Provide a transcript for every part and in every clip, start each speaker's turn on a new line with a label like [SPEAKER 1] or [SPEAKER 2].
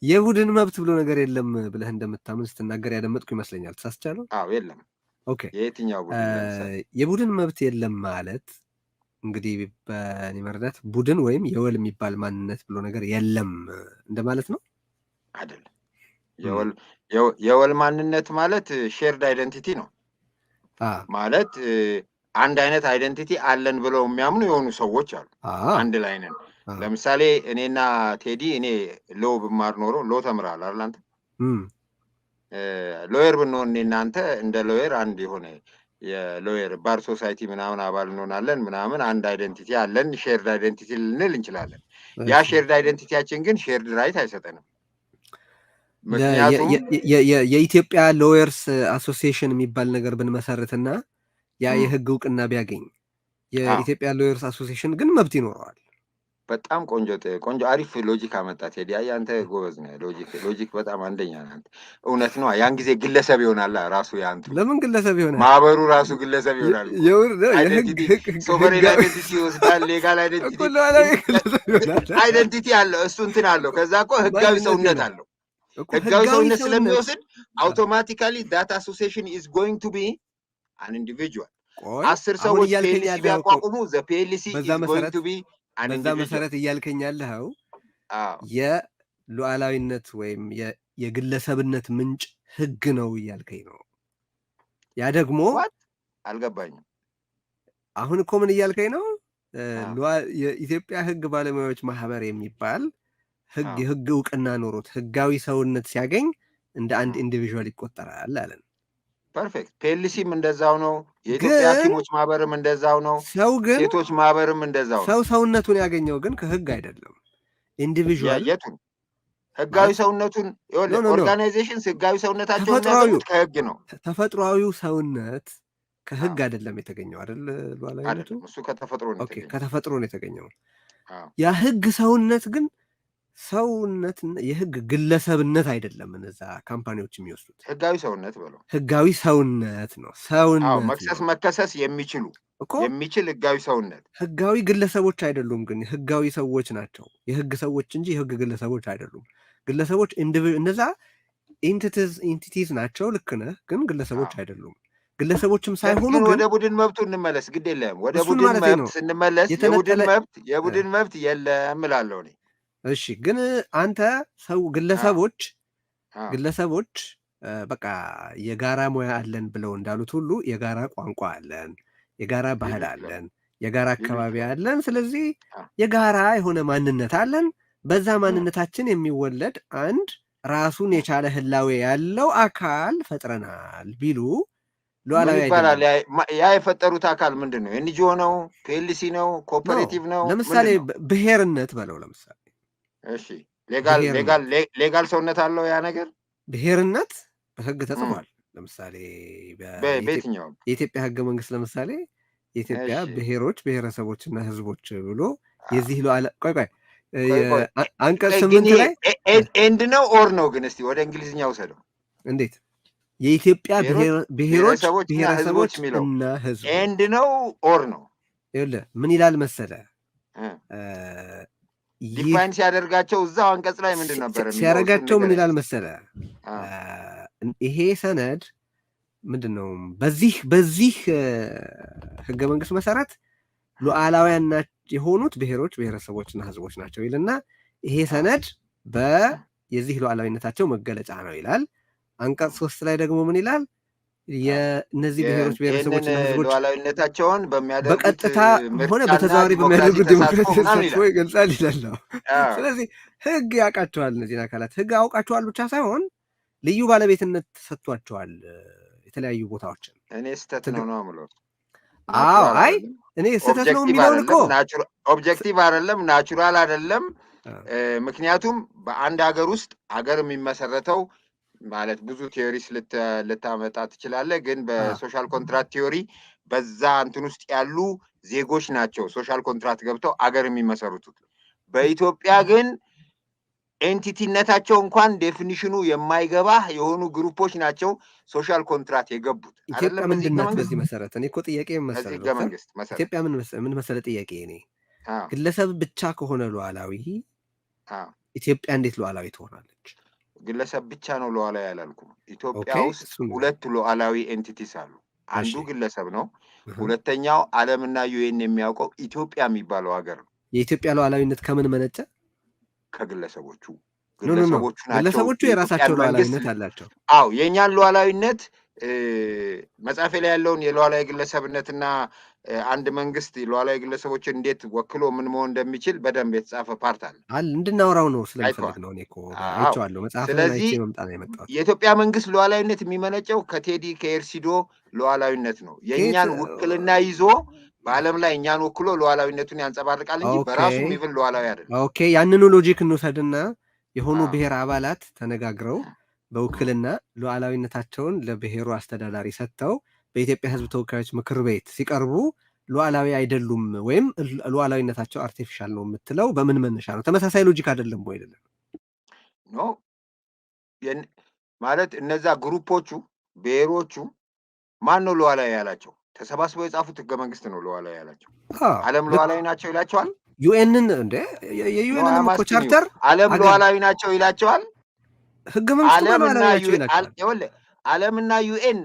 [SPEAKER 1] የቡድን መብት ብሎ ነገር የለም ብለህ እንደምታምን ስትናገር ያደመጥኩ ይመስለኛል። ተሳስቻለሁ?
[SPEAKER 2] አዎ የለም።
[SPEAKER 1] ኦኬ።
[SPEAKER 2] የየትኛው ቡድን ለምሳሌ?
[SPEAKER 1] የቡድን መብት የለም ማለት እንግዲህ በእኔ መረዳት ቡድን ወይም የወል የሚባል ማንነት ብሎ ነገር የለም እንደማለት ነው
[SPEAKER 2] አይደለም። የወል ማንነት ማለት ሼርድ አይደንቲቲ ነው ማለት አንድ አይነት አይደንቲቲ አለን ብለው የሚያምኑ የሆኑ ሰዎች አሉ። አንድ ላይ ነን። ለምሳሌ እኔና ቴዲ እኔ ሎ ብማር ኖሮ ሎ ተምራል አይደል አንተ? ሎየር ብንሆን እኔ እናንተ እንደ ሎየር አንድ የሆነ የሎየር ባር ሶሳይቲ ምናምን አባል እንሆናለን ምናምን አንድ አይደንቲቲ አለን። ሼርድ አይደንቲቲ ልንል እንችላለን። ያ ሼርድ አይደንቲቲያችን ግን ሼርድ ራይት አይሰጠንም። ምክንያቱም
[SPEAKER 1] የኢትዮጵያ ሎየርስ አሶሲዬሽን የሚባል ነገር ብንመሰርትና ያ የህግ እውቅና ቢያገኝ የኢትዮጵያ ሎየርስ አሶሲዬሽን ግን መብት ይኖረዋል።
[SPEAKER 2] በጣም ቆንጆ አሪፍ ሎጂክ አመጣ ቴዲ። አንተ ጎበዝ ነህ። ሎጂክ በጣም አንደኛ ነህ አንተ። እውነት ነው። ያን ጊዜ ግለሰብ ይሆናል ራሱ ያንቱ።
[SPEAKER 1] ለምን ግለሰብ ይሆናል?
[SPEAKER 2] ማህበሩ ራሱ ግለሰብ ይሆናል። ሶቨሬን አይደንቲቲ ይወስዳል። ሌጋል አይደንቲቲ አለው። እሱ እንትን አለው። ከዛ እኮ ህጋዊ ሰውነት አለው። ህጋዊ ሰውነት ስለሚወስድ አውቶማቲካሊ ዳት አሶሲዬሽን ኢዝ ጎይንግ ቱ ቢ አን ኢንዲቪጁዋል። 10 ሰዎች ፒኤልሲ ቢያቋቁሙ ዘ ፒኤልሲ ኢዝ ጎይንግ ቱ ቢ
[SPEAKER 1] በዛ መሰረት እያልከኝ ያለኸው የሉዓላዊነት ወይም የግለሰብነት ምንጭ ህግ ነው እያልከኝ ነው። ያ ደግሞ
[SPEAKER 2] አልገባኝም።
[SPEAKER 1] አሁን እኮ ምን እያልከኝ ነው? የኢትዮጵያ ህግ ባለሙያዎች ማህበር የሚባል የህግ እውቅና ኖሮት ህጋዊ ሰውነት ሲያገኝ እንደ አንድ ኢንዲቪዥዋል ይቆጠራል አለን።
[SPEAKER 2] ፐርፌክት። ፒኤልሲም እንደዛው ነው። የኢትዮጵያ ሐኪሞች ማህበርም እንደዛው ነው። ሴቶች ማህበርም እንደዛው ነው።
[SPEAKER 1] ሰውነቱን ያገኘው ግን ከህግ አይደለም። ኢንዲቪዥዋል
[SPEAKER 2] የቱን ህጋዊ ሰውነቱን ኦርጋናይዜሽንስ ህጋዊ ሰውነታቸውን የሚያገኙት ከህግ ነው።
[SPEAKER 1] ተፈጥሯዊው ሰውነት ከህግ አይደለም የተገኘው አይደል? ሉዓላዊነቱ
[SPEAKER 2] እሱ ከተፈጥሮ ነው
[SPEAKER 1] የተገኘው። ያ ህግ ሰውነት ግን ሰውነት የህግ ግለሰብነት አይደለም። እነዛ ካምፓኒዎች የሚወስዱት
[SPEAKER 2] ህጋዊ ሰውነት ብለው
[SPEAKER 1] ህጋዊ ሰውነት ነው። ሰውነት
[SPEAKER 2] መከሰስ የሚችል ህጋዊ ሰውነት።
[SPEAKER 1] ህጋዊ ግለሰቦች አይደሉም፣ ግን ህጋዊ ሰዎች ናቸው። የህግ ሰዎች እንጂ የህግ ግለሰቦች አይደሉም። ግለሰቦች እነዛ ኢንቲቲዝ ናቸው። ልክ ነህ፣ ግን ግለሰቦች አይደሉም። ግለሰቦችም ሳይሆኑ ግን
[SPEAKER 2] ወደ ቡድን መብቱ እንመለስ። ግድ የለም ወደ ቡድን መብት ስንመለስ የቡድን መብት የለም እላለሁ እኔ።
[SPEAKER 1] እሺ፣ ግን አንተ ግለሰቦች በቃ የጋራ ሙያ አለን ብለው እንዳሉት ሁሉ የጋራ ቋንቋ አለን፣ የጋራ ባህል አለን፣ የጋራ አካባቢ አለን። ስለዚህ የጋራ የሆነ ማንነት አለን። በዛ ማንነታችን የሚወለድ አንድ ራሱን የቻለ ህላዌ ያለው አካል ፈጥረናል ቢሉ ሉዓላዊ
[SPEAKER 2] ይባላል። ያ የፈጠሩት አካል ምንድን ነው? ኤንጂኦ ነው? ፒኤልሲ ነው? ኮኦፐሬቲቭ ነው?
[SPEAKER 1] ለምሳሌ ብሔርነት በለው። ለምሳሌ
[SPEAKER 2] እሺ፣ ሌጋል ሰውነት አለው ያ ነገር።
[SPEAKER 1] ብሔርነት በህግ ተጽፏል። ለምሳሌ
[SPEAKER 2] በየትኛው
[SPEAKER 1] የኢትዮጵያ ህገ መንግስት ለምሳሌ የኢትዮጵያ ብሔሮች ብሔረሰቦችና ህዝቦች ብሎ የዚህ ቆይ አንቀጽ 8 ላይ
[SPEAKER 2] ኤንድ ነው ኦር ነው? ግን እስቲ ወደ እንግሊዝኛ ውሰደው።
[SPEAKER 1] እንዴት? የኢትዮጵያ ብሔሮች ብሔረሰቦች እና ህዝቦች
[SPEAKER 2] ኤንድ ነው ኦር ነው?
[SPEAKER 1] ይኸውልህ ምን ይላል መሰለ
[SPEAKER 2] ዲፋይን ሲያደርጋቸው እዛው አንቀጽ ላይ ምንድን ነበር
[SPEAKER 1] ሲያደርጋቸው? ምን ይላል መሰለ ይሄ ሰነድ ምንድን ነው? በዚህ ህገ መንግስት መሰረት ሉዓላውያን የሆኑት ብሔሮች ብሔረሰቦችና ህዝቦች ናቸው ይልና ይሄ ሰነድ የዚህ ሉዓላዊነታቸው መገለጫ ነው ይላል። አንቀጽ 3 ላይ ደግሞ ምን ይላል? የእነዚህ ብሔሮች ብሔረሰቦችና ህዝቦች
[SPEAKER 2] ሉዓላዊነታቸውን
[SPEAKER 1] በቀጥታ ሆነ በተዘዋዋሪ በሚያደርጉት ዲሞክራሲ ተሳትፎ ይገልጻል ይላል ነው። ስለዚህ ህግ ያውቃቸዋል። እነዚህን አካላት ህግ አውቃቸዋል ብቻ ሳይሆን ልዩ ባለቤትነት ተሰጥቷቸዋል የተለያዩ ቦታዎችን።
[SPEAKER 2] እኔ ስህተት ነው የምለው።
[SPEAKER 1] አይ እኔ ስህተት ነው የሚለውን እኮ
[SPEAKER 2] ኦብጀክቲቭ አይደለም፣ ናቹራል አይደለም። ምክንያቱም በአንድ ሀገር ውስጥ ሀገር የሚመሰረተው ማለት ብዙ ቲዮሪስ ልታመጣ ትችላለህ፣ ግን በሶሻል ኮንትራክት ቲዮሪ በዛ እንትን ውስጥ ያሉ ዜጎች ናቸው ሶሻል ኮንትራክት ገብተው አገር የሚመሰርቱት። በኢትዮጵያ ግን ኤንቲቲነታቸው እንኳን ዴፊኒሽኑ የማይገባ የሆኑ ግሩፖች ናቸው ሶሻል ኮንትራት የገቡት።
[SPEAKER 1] ኢትዮጵያ ምንድን ናት በዚህ መሰረት? እኔ እኮ ጥያቄ መሰረት ኢትዮጵያ ምን መሰለ ጥያቄ እኔ ግለሰብ ብቻ ከሆነ ሉዓላዊ ኢትዮጵያ እንዴት ሉዓላዊ ትሆናለች?
[SPEAKER 2] ግለሰብ ብቻ ነው ሉዓላዊ ያላልኩም። ኢትዮጵያ ውስጥ ሁለት ሉዓላዊ ኤንቲቲስ አሉ። አንዱ ግለሰብ ነው። ሁለተኛው ዓለምና ዩኤን የሚያውቀው ኢትዮጵያ የሚባለው ሀገር ነው።
[SPEAKER 1] የኢትዮጵያ ሉዓላዊነት ከምን መነጨ?
[SPEAKER 2] ከግለሰቦቹ
[SPEAKER 1] ግለሰቦቹ የራሳቸው ሉዓላዊነት አላቸው።
[SPEAKER 2] አዎ የእኛን ሉዓላዊነት መጽሐፌ ላይ ያለውን የሉዓላዊ ግለሰብነትና አንድ መንግስት ሉዓላዊ ግለሰቦችን እንዴት ወክሎ ምን መሆን እንደሚችል በደንብ የተጻፈ ፓርት አለ።
[SPEAKER 1] እንድናወራው ነው ስለምፈልግ ነው። እኔ እኮ አይቼዋለሁ መጽሐፉን አይቼ መምጣት ነው የመጣሁት።
[SPEAKER 2] የኢትዮጵያ መንግስት ሉዓላዊነት የሚመነጨው ከቴዲ ከኤርሲዶ ሉዓላዊነት ነው። የእኛን ውክልና ይዞ በዓለም ላይ እኛን ወክሎ ሉዓላዊነቱን ያንጸባርቃል እንጂ በራሱ ይብን ሉዓላዊ አይደለም።
[SPEAKER 1] ኦኬ ያንኑ ሎጂክ እንውሰድና የሆኑ ብሔር አባላት ተነጋግረው በውክልና ሉዓላዊነታቸውን ለብሔሩ አስተዳዳሪ ሰጥተው በኢትዮጵያ ሕዝብ ተወካዮች ምክር ቤት ሲቀርቡ ሉዓላዊ አይደሉም ወይም ሉዓላዊነታቸው አርቲፊሻል ነው የምትለው በምን መነሻ ነው? ተመሳሳይ ሎጂክ አይደለም ወይ? አይደለም
[SPEAKER 2] ኖ ማለት እነዛ ግሩፖቹ ብሔሮቹ ማን ነው ሉዓላዊ ያላቸው? ተሰባስበው የጻፉት ህገ መንግስት ነው ሉዓላዊ ያላቸው። ዓለም ሉዓላዊ ናቸው ይላቸዋል።
[SPEAKER 1] ዩኤንን እንደ የዩኤንን እኮ ቻርተር
[SPEAKER 2] ዓለም ሉዓላዊ ናቸው ይላቸዋል።
[SPEAKER 1] ህገ መንግስቱ ሉዓላዊ ናቸው ይላቸዋል።
[SPEAKER 2] ዓለምና ዩኤን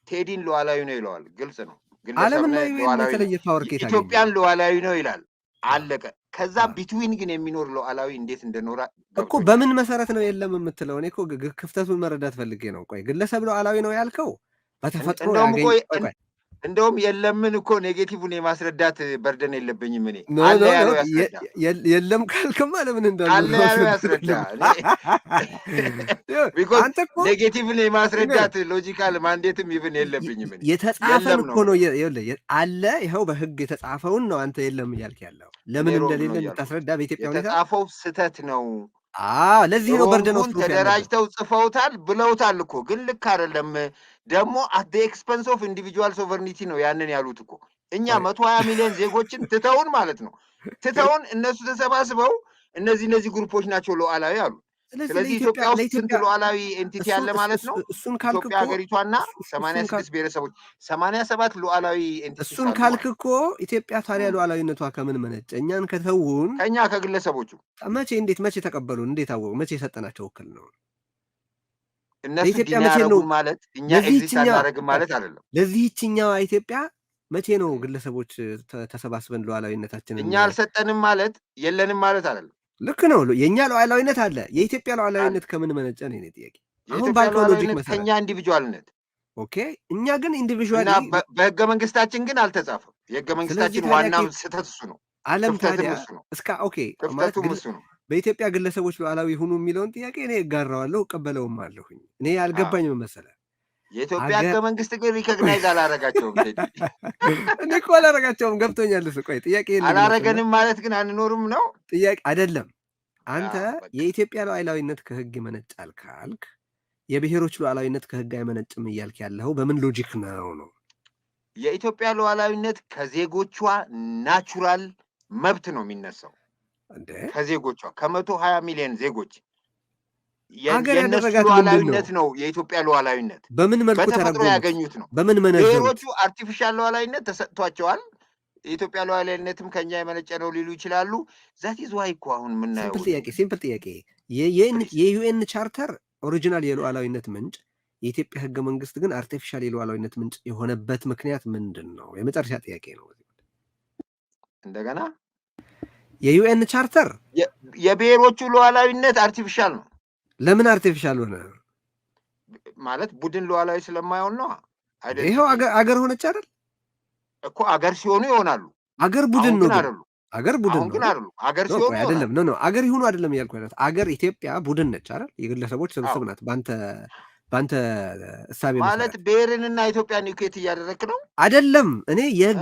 [SPEAKER 2] ቴዲን ሉዓላዊ ነው ይለዋል። ግልጽ ነው።
[SPEAKER 1] ዓለምና ዩኤን የተለየ ፓወር ኬታ
[SPEAKER 2] ኢትዮጵያን ሉዓላዊ ነው ይላል። አለቀ። ከዛ ቢትዊን ግን የሚኖር ሉዓላዊ እንዴት እንደኖረ
[SPEAKER 1] እኮ በምን መሰረት ነው የለም የምትለው? እኔ እኮ ክፍተቱን መረዳት ፈልጌ ነው። ቆይ ግለሰብ ሉዓላዊ ነው ያልከው በተፈጥሮ ያገኝ
[SPEAKER 2] እንደውም የለምን እኮ ኔጌቲቭን የማስረዳት በርደን የለብኝም እኔ።
[SPEAKER 1] የለም ካልክማ ለምን እንዳለ
[SPEAKER 2] አለ ያለው ያስረዳ። ቢኮዝ ኔጌቲቭን የማስረዳት ሎጂካል ማንዴትም ይብን የለብኝም እኔ።
[SPEAKER 1] የተጻፈን እኮ ነው አለ። ይኸው በህግ የተጻፈውን ነው አንተ የለም እያልክ ያለው። ለምን እንደሌለ የምታስረዳ በኢትዮጵያ ሁኔታ
[SPEAKER 2] የተጻፈው ስህተት ነው።
[SPEAKER 1] ለዚህ ነው በርደን ወስዶ
[SPEAKER 2] ተደራጅተው ጽፈውታል ብለውታል እኮ ግን ልክ አይደለም። ደግሞ አት ዘ ኤክስፐንስ ኦፍ ኢንዲቪጁዋል ሶቨርኒቲ ነው ያንን ያሉት እኮ። እኛ 120 ሚሊዮን ዜጎችን ትተውን ማለት ነው ትተውን እነሱ ተሰባስበው እነዚህ ግሩፖች ናቸው ሉዓላዊ አሉ። ስለዚህ ኢትዮጵያ ውስጥ ስንት ሉዓላዊ ኤንቲቲ ያለ ማለት ነው? ኢትዮጵያ ሀገሪቷና 86 ብሔረሰቦች 87 ሉዓላዊ ኤንቲቲ።
[SPEAKER 1] እሱን ካልክ እኮ ኢትዮጵያ ታዲያ ሉዓላዊነቷ ከምን መነጨ? እኛን ከተውን
[SPEAKER 2] ከኛ ከግለሰቦቹ
[SPEAKER 1] መቼ ተቀበሉ? እንዴት አወቁ? መቼ የሰጠናቸው ውክል ነው?
[SPEAKER 2] እነሱ ዲናረጉ ማለት እኛ ኤግዚስት አናረግም ማለት አይደለም።
[SPEAKER 1] ለዚህችኛዋ ኢትዮጵያ መቼ ነው ግለሰቦች ተሰባስበን ሉዓላዊነታችንን
[SPEAKER 2] እኛ አልሰጠንም ማለት የለንም ማለት አይደለም።
[SPEAKER 1] ልክ ነው። የእኛ ሉዓላዊነት አለ። የኢትዮጵያ ሉዓላዊነት ከምን መነጨ ነው የእኔ ጥያቄ። አሁን ባልከው ሎጂክ መሰረት
[SPEAKER 2] ከኛ ኢንዲቪጁዋልነት።
[SPEAKER 1] ኦኬ እኛ ግን ኢንዲቪጁዋል
[SPEAKER 2] በህገ መንግስታችን ግን አልተጻፈም። የህገ መንግስታችን ዋናው ስህተት እሱ ነው።
[SPEAKER 1] ዓለም ታዲያ ኦኬ ማለት
[SPEAKER 2] እሱ ነው።
[SPEAKER 1] በኢትዮጵያ ግለሰቦች ሉዓላዊ ሁኑ የሚለውን ጥያቄ እኔ እጋራዋለሁ፣ እቀበለውም አለሁኝ። እኔ አልገባኝም መሰለህ
[SPEAKER 2] የኢትዮጵያ ህገ መንግስት ግን ሪኮግናይዝ አላረጋቸውም።
[SPEAKER 1] እኔ እኮ አላረጋቸውም። ገብቶኛል። ቆይ ጥያቄ
[SPEAKER 2] አላረገንም ማለት ግን አንኖርም ነው
[SPEAKER 1] ጥያቄ አይደለም። አንተ የኢትዮጵያ ሉዓላዊነት ከህግ ይመነጫል ካልክ የብሔሮች ሉዓላዊነት ከህግ አይመነጭም እያልክ ያለው በምን ሎጂክ ነው?
[SPEAKER 2] የኢትዮጵያ ሉዓላዊነት ከዜጎቿ ናቹራል መብት ነው የሚነሳው። ከዜጎቿ 120 ሚሊዮን ዜጎች የነሱ ሉዓላዊነት ነው የኢትዮጵያ ሉዓላዊነት።
[SPEAKER 1] በምን መልኩ
[SPEAKER 2] በተፈጥሮ ያገኙት ነው።
[SPEAKER 1] በምን መነዘሩት?
[SPEAKER 2] ብሔሮቹ አርቲፊሻል ሉዓላዊነት ተሰጥቷቸዋል። የኢትዮጵያ ሉዓላዊነትም ከኛ የመነጨ ነው ሊሉ ይችላሉ። ዛት ኢዝ ዋይ እኮ አሁን የምናየው
[SPEAKER 1] ሲምፕል ጥያቄ የዩኤን ቻርተር ኦሪጂናል የሉዓላዊነት ምንጭ፣ የኢትዮጵያ ህገ መንግስት ግን አርቲፊሻል የሉዓላዊነት ምንጭ የሆነበት ምክንያት ምንድን ነው? የመጨረሻ ጥያቄ ነው።
[SPEAKER 2] እንደገና
[SPEAKER 1] የዩኤን ቻርተር
[SPEAKER 2] የብሔሮቹ ሉዓላዊነት አርቲፊሻል ነው።
[SPEAKER 1] ለምን አርቲፊሻል ሆነ?
[SPEAKER 2] ማለት ቡድን ሉዓላዊ ስለማይሆን ነው አይደል?
[SPEAKER 1] ይኸው አገር ሆነች አይደል
[SPEAKER 2] እኮ። አገር ሲሆኑ ይሆናሉ።
[SPEAKER 1] አገር ቡድን ነው
[SPEAKER 2] አይደሉ?
[SPEAKER 1] አገር ቡድን ነው
[SPEAKER 2] ግን አይደሉ? አገር ሲሆኑ
[SPEAKER 1] አይደለም። ኖ አገር ይሁኑ አይደለም እያልኩ አይደል? አገር ኢትዮጵያ ቡድን ነች አይደል? የግለሰቦች ስብስብ ናት። ባንተ እሳቤ
[SPEAKER 2] ማለት ብሔርንና ኢትዮጵያን ኢኩዌት እያደረክ ነው አይደለም።
[SPEAKER 1] እኔ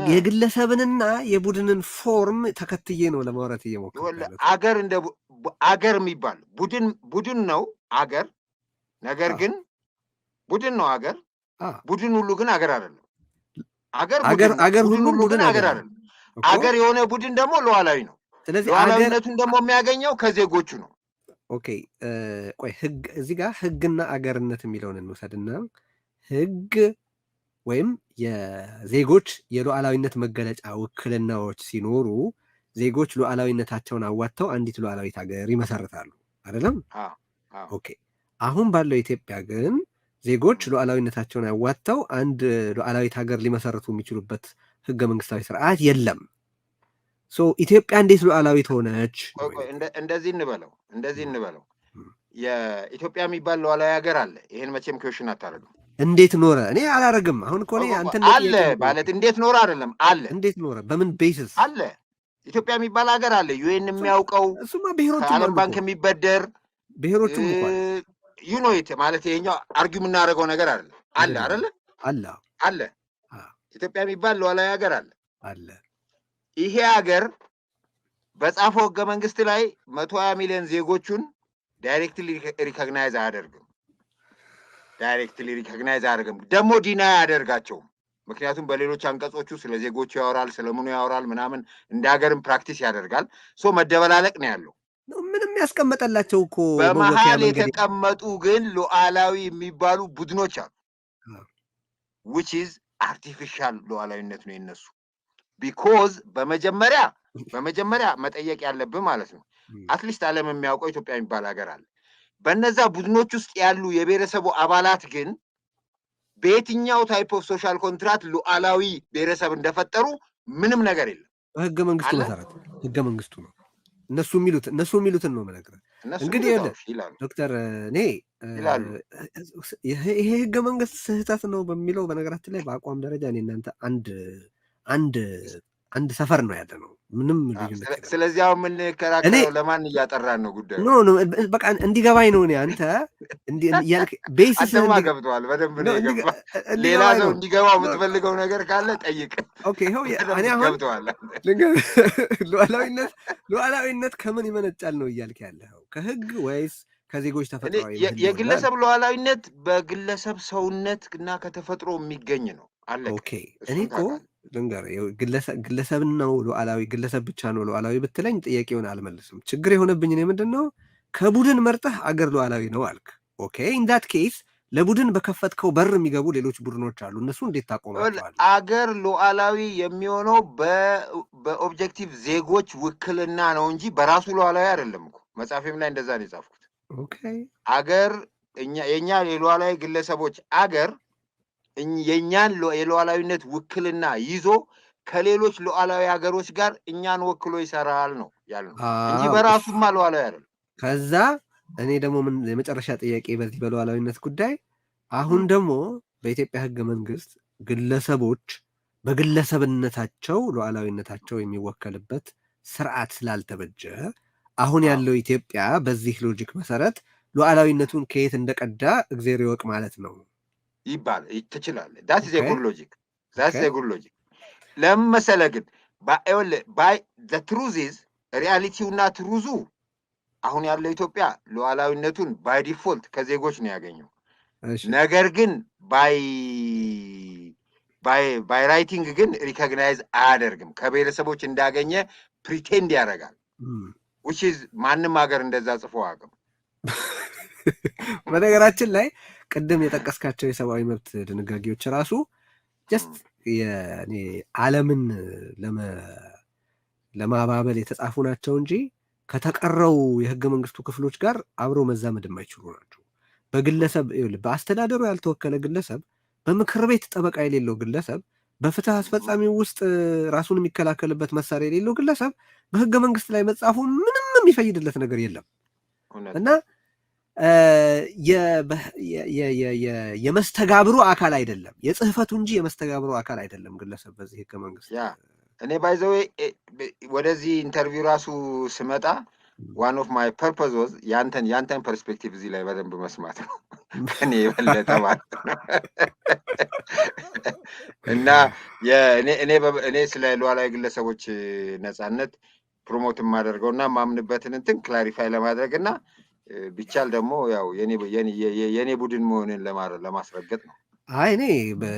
[SPEAKER 1] የግለሰብንና የቡድንን ፎርም ተከትዬ ነው ለማውራት እየሞከርኩ።
[SPEAKER 2] አገር እንደ አገር የሚባል ቡድን ነው አገር። ነገር ግን ቡድን ነው አገር። ቡድን ሁሉ ግን አገር አይደለም። አገር ሁሉ ቡድን አገር አይደለም። አገር የሆነ ቡድን ደግሞ ሉዓላዊ ነው። ስለዚህ ሉዓላዊነቱን ደግሞ የሚያገኘው ከዜጎቹ ነው።
[SPEAKER 1] ኦኬ ቆይ ህግ እዚህ ጋር ህግና አገርነት የሚለውን እንውሰድና ህግ ወይም የዜጎች የሉዓላዊነት መገለጫ ውክልናዎች ሲኖሩ ዜጎች ሉዓላዊነታቸውን አዋጥተው አንዲት ሉዓላዊት ሀገር ይመሰርታሉ አይደለም? ኦኬ አሁን ባለው ኢትዮጵያ ግን ዜጎች ሉዓላዊነታቸውን ያዋጥተው አንድ ሉዓላዊት ሀገር ሊመሰርቱ የሚችሉበት ህገ መንግስታዊ ስርዓት የለም። ኢትዮጵያ እንዴት ሉዓላዊት ሆነች?
[SPEAKER 2] እንደዚህ እንበለው የኢትዮጵያ የሚባል ሉዓላዊ ሀገር አለ። ይሄን መቼም ኩዌሽን አታደርግም።
[SPEAKER 1] እንዴት ኖረ? እኔ አላረግም። አሁን እኮ
[SPEAKER 2] አለ ማለት እንዴት ኖረ አይደለም፣ አለ።
[SPEAKER 1] እንዴት ኖረ? በምን ቤሲስ
[SPEAKER 2] አለ? ኢትዮጵያ የሚባል ሀገር አለ። ዩኤን የሚያውቀው
[SPEAKER 1] እሱማ ብሔሮቹ
[SPEAKER 2] ከዓለም ባንክ የሚበደር
[SPEAKER 1] ብሔሮቹም እንኳን
[SPEAKER 2] ዩኖይት ማለት ይሄኛው አርጊው የምናደርገው ነገር አይደለም። አለ አይደለ? አለ። ኢትዮጵያ የሚባል ሉዓላዊ ሀገር አለ። ይሄ ሀገር በጻፈው ህገ መንግስት ላይ 120 ሚሊዮን ዜጎቹን ዳይሬክትሊ ሪኮግናይዝ አያደርግም። ደግሞ ዲና አያደርጋቸውም። ምክንያቱም በሌሎች አንቀጾቹ ስለ ዜጎቹ ያወራል፣ ስለምኑ ያወራል ምናምን፣ እንደ ሀገርም ፕራክቲስ ያደርጋል። መደበላለቅ ነው ያለው።
[SPEAKER 1] ምንም ያስቀመጠላቸው እኮ
[SPEAKER 2] በመሀል የተቀመጡ ግን ሉዓላዊ የሚባሉ ቡድኖች አሉ። which is አርቲፊሻል ሉዓላዊነት ነው የነሱ። ቢኮዝ በመጀመሪያ መጠየቅ ያለብን ማለት ነው አትሊስት ዓለም የሚያውቀው ኢትዮጵያ የሚባል ሀገር አለ። በነዛ ቡድኖች ውስጥ ያሉ የብሔረሰቡ አባላት ግን በየትኛው ታይፕ ኦፍ ሶሻል ኮንትራክት ሉዓላዊ ብሔረሰብ እንደፈጠሩ ምንም ነገር የለም።
[SPEAKER 1] በህገ መንግስቱ መሰረት ህገ መንግስቱ ነው እነሱ የሚሉትን ነው የምነግርህ። እንግዲህ ዶክተር እኔ ይሄ ህገ መንግስት ስህተት ነው በሚለው በነገራችን ላይ በአቋም ደረጃ እኔ እናንተ አንድ ሰፈር ነው ያለ ነው። ምንም ልዩነት።
[SPEAKER 2] ስለዚህ አሁን የምንከራከረው ለማን እያጠራን ነው ጉዳዩ?
[SPEAKER 1] በቃ እንዲገባኝ ነው። እኔ አንተ
[SPEAKER 2] አንተማ ገብተዋል በደንብ ነው የገባህ። ሌላ ሰው እንዲገባው የምትፈልገው ነገር ካለ ጠይቅ።
[SPEAKER 1] እኔ አሁን ሉዓላዊነት ከምን ይመነጫል ነው እያልክ ያለኸው? ከህግ ወይስ ከዜጎች ተፈጥሯዊ?
[SPEAKER 2] የግለሰብ ሉዓላዊነት በግለሰብ ሰውነት እና ከተፈጥሮ የሚገኝ ነው። አለቀ።
[SPEAKER 1] እኔ እኮ ልንገርህ ግለሰብን ነው ሉዓላዊ ግለሰብ ብቻ ነው ሉዓላዊ ብትለኝ ጥያቄውን አልመልስም። ችግር የሆነብኝ እኔ ምንድን ነው ከቡድን መርጠህ አገር ሉዓላዊ ነው አልክ። ኦኬ ኢንዳት ኬስ ለቡድን በከፈትከው በር የሚገቡ ሌሎች ቡድኖች አሉ። እነሱ እንዴት ታቆማቸዋለህ?
[SPEAKER 2] አገር ሉዓላዊ የሚሆነው በኦብጀክቲቭ ዜጎች ውክልና ነው እንጂ በራሱ ሉዓላዊ አይደለም እኮ። መጽሐፌም ላይ እንደዛ ነው የጻፍኩት። አገር የእኛ የሉዓላዊ ግለሰቦች አገር የእኛን የሉዓላዊነት ውክልና ይዞ ከሌሎች ሉዓላዊ ሀገሮች ጋር እኛን ወክሎ ይሰራል ነው ያልነው እንጂ በራሱማ ሉዓላዊ አይደለም።
[SPEAKER 1] ከዛ እኔ ደግሞ ምን የመጨረሻ ጥያቄ በዚህ በሉዓላዊነት ጉዳይ አሁን ደግሞ በኢትዮጵያ ህገ መንግስት ግለሰቦች በግለሰብነታቸው ሉዓላዊነታቸው የሚወከልበት ስርዓት ስላልተበጀ አሁን ያለው ኢትዮጵያ በዚህ ሎጂክ መሰረት ሉዓላዊነቱን ከየት እንደቀዳ እግዜር ይወቅ ማለት ነው
[SPEAKER 2] ይባል ትችላለህ። ዳት ኢዝ ኤ ጉድ ሎጂክ። ለምን መሰለህ ግን ባይ ዘ ትሩዝ ኢዝ ሪያሊቲውና ትሩዙ አሁን ያለው ኢትዮጵያ ሉዓላዊነቱን ባይ ዲፎልት ከዜጎች ነው ያገኘው። ነገር ግን ባይ ራይቲንግ ግን ሪኮግናይዝ አያደርግም። ከብሔረሰቦች እንዳገኘ ፕሪቴንድ ያደርጋል። which is ማንም ሀገር እንደዛ ጽፎ አቅም
[SPEAKER 1] በነገራችን ላይ ቅድም የጠቀስካቸው የሰብአዊ መብት ድንጋጌዎች ራሱ ጀስት ዓለምን ለማባበል የተጻፉ ናቸው እንጂ ከተቀረው የህገ መንግስቱ ክፍሎች ጋር አብረው መዛመድ የማይችሉ ናቸው። በአስተዳደሩ ያልተወከለ ግለሰብ፣ በምክር ቤት ጠበቃ የሌለው ግለሰብ፣ በፍትህ አስፈጻሚ ውስጥ ራሱን የሚከላከልበት መሳሪያ የሌለው ግለሰብ በህገ መንግስት ላይ መጻፉ ምንም የሚፈይድለት ነገር የለም እና የመስተጋብሩ አካል አይደለም፣ የጽህፈቱ እንጂ የመስተጋብሩ አካል አይደለም ግለሰብ በዚህ ህገ መንግስት።
[SPEAKER 2] እኔ ባይዘዌ ወደዚህ ኢንተርቪው ራሱ ስመጣ ዋን ኦፍ ማይ ፐርፐዝ ወዝ ያንተን ፐርስፔክቲቭ እዚህ ላይ በደንብ መስማት ነው ከኔ የበለጠ ማለት ነው። እና እኔ ስለ ሉዓላዊ ግለሰቦች ነፃነት ፕሮሞት የማደርገው እና ማምንበትን እንትን ክላሪፋይ ለማድረግ እና ቢቻል ደግሞ ያው የኔ ቡድን መሆንን ለማስረገጥ ነው።
[SPEAKER 1] እኔ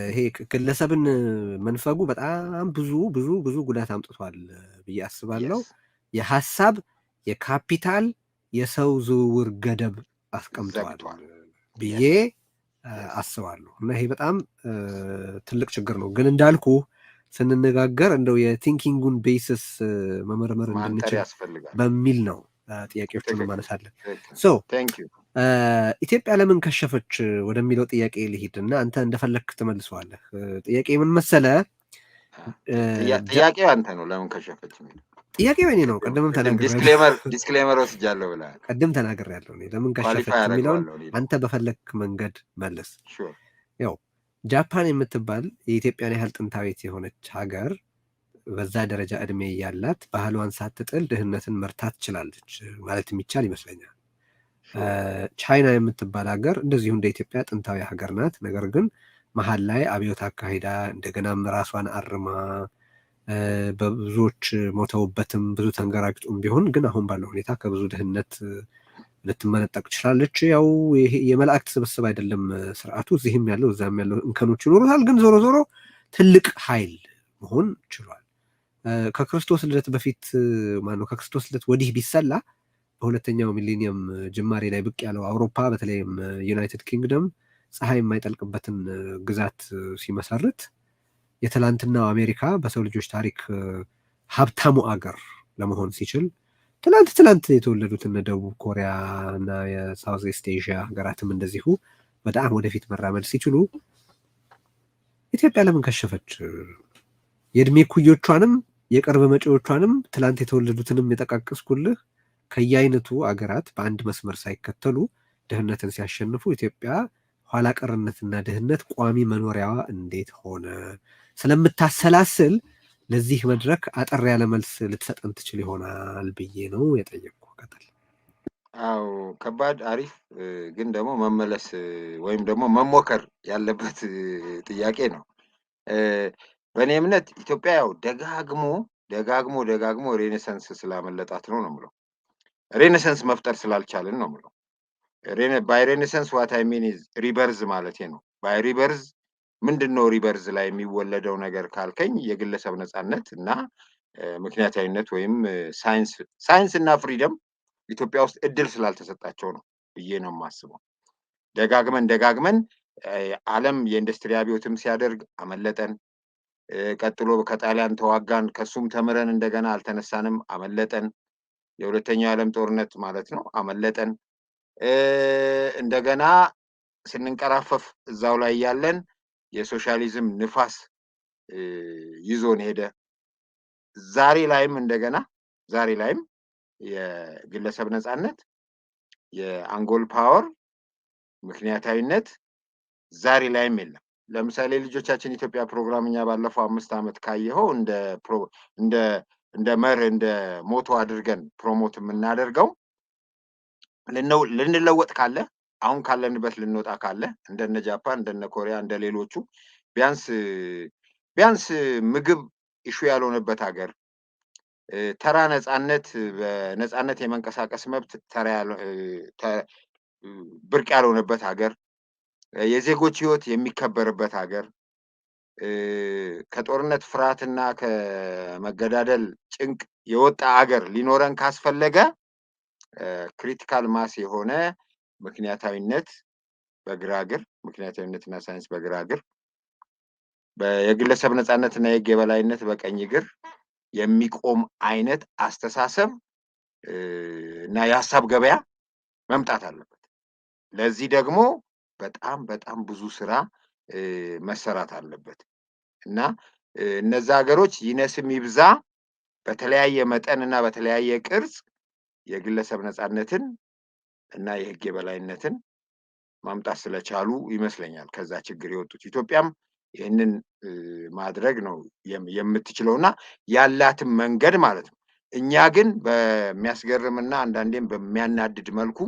[SPEAKER 1] ይሄ ግለሰብን መንፈጉ በጣም ብዙ ጉዳት አምጥቷል ብዬ አስባለሁ። የሀሳብ፣ የካፒታል፣ የሰው ዝውውር ገደብ አስቀምጠዋል ብዬ አስባለሁ። እና ይሄ በጣም ትልቅ ችግር ነው። ግን እንዳልኩ ስንነጋገር እንደው የቲንኪንጉን ቤሲስ መመርመር እንድንችል በሚል ነው ጥያቄዎቹን ማነሳለን። ኢትዮጵያ ለምን ከሸፈች ወደሚለው ጥያቄ ልሂድ እና አንተ እንደፈለግክ ትመልሰዋለህ። ጥያቄ ምን መሰለ?
[SPEAKER 2] ጥያቄው አንተ ነው። ለምን ከሸፈች የሚለው
[SPEAKER 1] ጥያቄው እኔ ነው። ቅድምም
[SPEAKER 2] ዲስክሌመር ወስጃለሁ ብለሃል።
[SPEAKER 1] ቅድም ተናግሬያለሁ። ለምን ከሸፈች የሚለውን አንተ በፈለግክ መንገድ መለስ። ያው ጃፓን የምትባል የኢትዮጵያን ያህል ጥንታዊት የሆነች ሀገር በዛ ደረጃ እድሜ ያላት ባህሏን ሳትጥል ድህነትን መርታት ትችላለች ማለት የሚቻል ይመስለኛል። ቻይና የምትባል ሀገር እንደዚሁ እንደ ኢትዮጵያ ጥንታዊ ሀገር ናት። ነገር ግን መሀል ላይ አብዮት አካሂዳ እንደገናም ራሷን አርማ በብዙዎች ሞተውበትም ብዙ ተንገራግጡም ቢሆን ግን አሁን ባለው ሁኔታ ከብዙ ድህነት ልትመነጠቅ ትችላለች። ያው ይሄ የመላእክት ስብስብ አይደለም ስርዓቱ። እዚህም ያለው እዛም ያለው እንከኖች ይኖሩታል። ግን ዞሮ ዞሮ ትልቅ ኃይል መሆን ችሏል። ከክርስቶስ ልደት በፊት ማነው ከክርስቶስ ልደት ወዲህ ቢሰላ በሁለተኛው ሚሊኒየም ጅማሬ ላይ ብቅ ያለው አውሮፓ በተለይም ዩናይትድ ኪንግደም ፀሐይ የማይጠልቅበትን ግዛት ሲመሰርት የትላንትናው አሜሪካ በሰው ልጆች ታሪክ ሀብታሙ አገር ለመሆን ሲችል ትላንት የተወለዱት እነ ደቡብ ኮሪያ እና የሳውዝ ኤስት ኤዥያ ሀገራትም እንደዚሁ በጣም ወደፊት መራመድ ሲችሉ ኢትዮጵያ ለምን ከሸፈች? የእድሜ ኩዮቿንም የቅርብ መጪዎቿንም ትላንት የተወለዱትንም የጠቃቀስኩልህ ከየአይነቱ አገራት በአንድ መስመር ሳይከተሉ ድህነትን ሲያሸንፉ ኢትዮጵያ ኋላ ቀርነትና ድህነት ቋሚ መኖሪያዋ እንዴት ሆነ? ስለምታሰላስል ለዚህ መድረክ አጠር ያለ መልስ ልትሰጠን ትችል ይሆናል ብዬ ነው የጠየቅኩ። ቀጥል።
[SPEAKER 2] አዎ ከባድ አሪፍ፣ ግን ደግሞ መመለስ ወይም ደግሞ መሞከር ያለበት ጥያቄ ነው። በእኔ እምነት ኢትዮጵያ ያው ደጋግሞ ሬኔሰንስ ስላመለጣት ነው የምለው። ሬኔሰንስ መፍጠር ስላልቻልን ነው የምለው። ባይ ሬኔሰንስ ዋት አይ ሚን ኢዝ ሪበርዝ ማለት ነው። ባይ ሪበርዝ ምንድን ነው ሪበርዝ ላይ የሚወለደው ነገር ካልከኝ የግለሰብ ነፃነት እና ምክንያታዊነት ወይም ሳይንስ እና ፍሪደም ኢትዮጵያ ውስጥ እድል ስላልተሰጣቸው ነው ብዬ ነው የማስበው። ደጋግመን ዓለም የኢንዱስትሪ አብዮትም ሲያደርግ አመለጠን። ቀጥሎ ከጣሊያን ተዋጋን፣ ከሱም ተምረን እንደገና አልተነሳንም፣ አመለጠን። የሁለተኛው ዓለም ጦርነት ማለት ነው፣ አመለጠን። እንደገና ስንንቀራፈፍ እዛው ላይ ያለን የሶሻሊዝም ንፋስ ይዞን ሄደ። ዛሬ ላይም የግለሰብ ነፃነት፣ የአንጎል ፓወር፣ ምክንያታዊነት ዛሬ ላይም የለም። ለምሳሌ ልጆቻችን ኢትዮጵያ ፕሮግራም እኛ ባለፈው 5 ዓመት ካየኸው እንደ መርህ እንደ ሞቶ አድርገን ፕሮሞት የምናደርገው ልንለወጥ ካለ አሁን ካለንበት ልንወጣ ካለ እንደነ ጃፓን እንደነ ኮሪያ እንደ ሌሎቹ ቢያንስ ምግብ ኢሹ ያልሆነበት ሀገር፣ ተራ ነፃነት በነፃነት የመንቀሳቀስ መብት ብርቅ ያልሆነበት ሀገር፣ የዜጎች ህይወት የሚከበርበት ሀገር፣ ከጦርነት ፍርሃትና ከመገዳደል ጭንቅ የወጣ ሀገር ሊኖረን ካስፈለገ ክሪቲካል ማስ የሆነ ምክንያታዊነትና ሳይንስ በግራግር፣ የግለሰብ ነፃነትና የህግ የበላይነት በቀኝ እግር የሚቆም አይነት አስተሳሰብ እና የሀሳብ ገበያ መምጣት አለበት። ለዚህ ደግሞ በጣም ብዙ ስራ መሰራት አለበት እና እነዛ ሀገሮች ይነስም ይብዛ በተለያየ መጠን እና በተለያየ ቅርጽ የግለሰብ ነፃነትን እና የህግ የበላይነትን ማምጣት ስለቻሉ ይመስለኛል ከዛ ችግር የወጡት። ኢትዮጵያም ይህንን ማድረግ ነው የምትችለውና ያላትን መንገድ ማለት ነው። እኛ ግን በሚያስገርምና አንዳንዴም በሚያናድድ መልኩ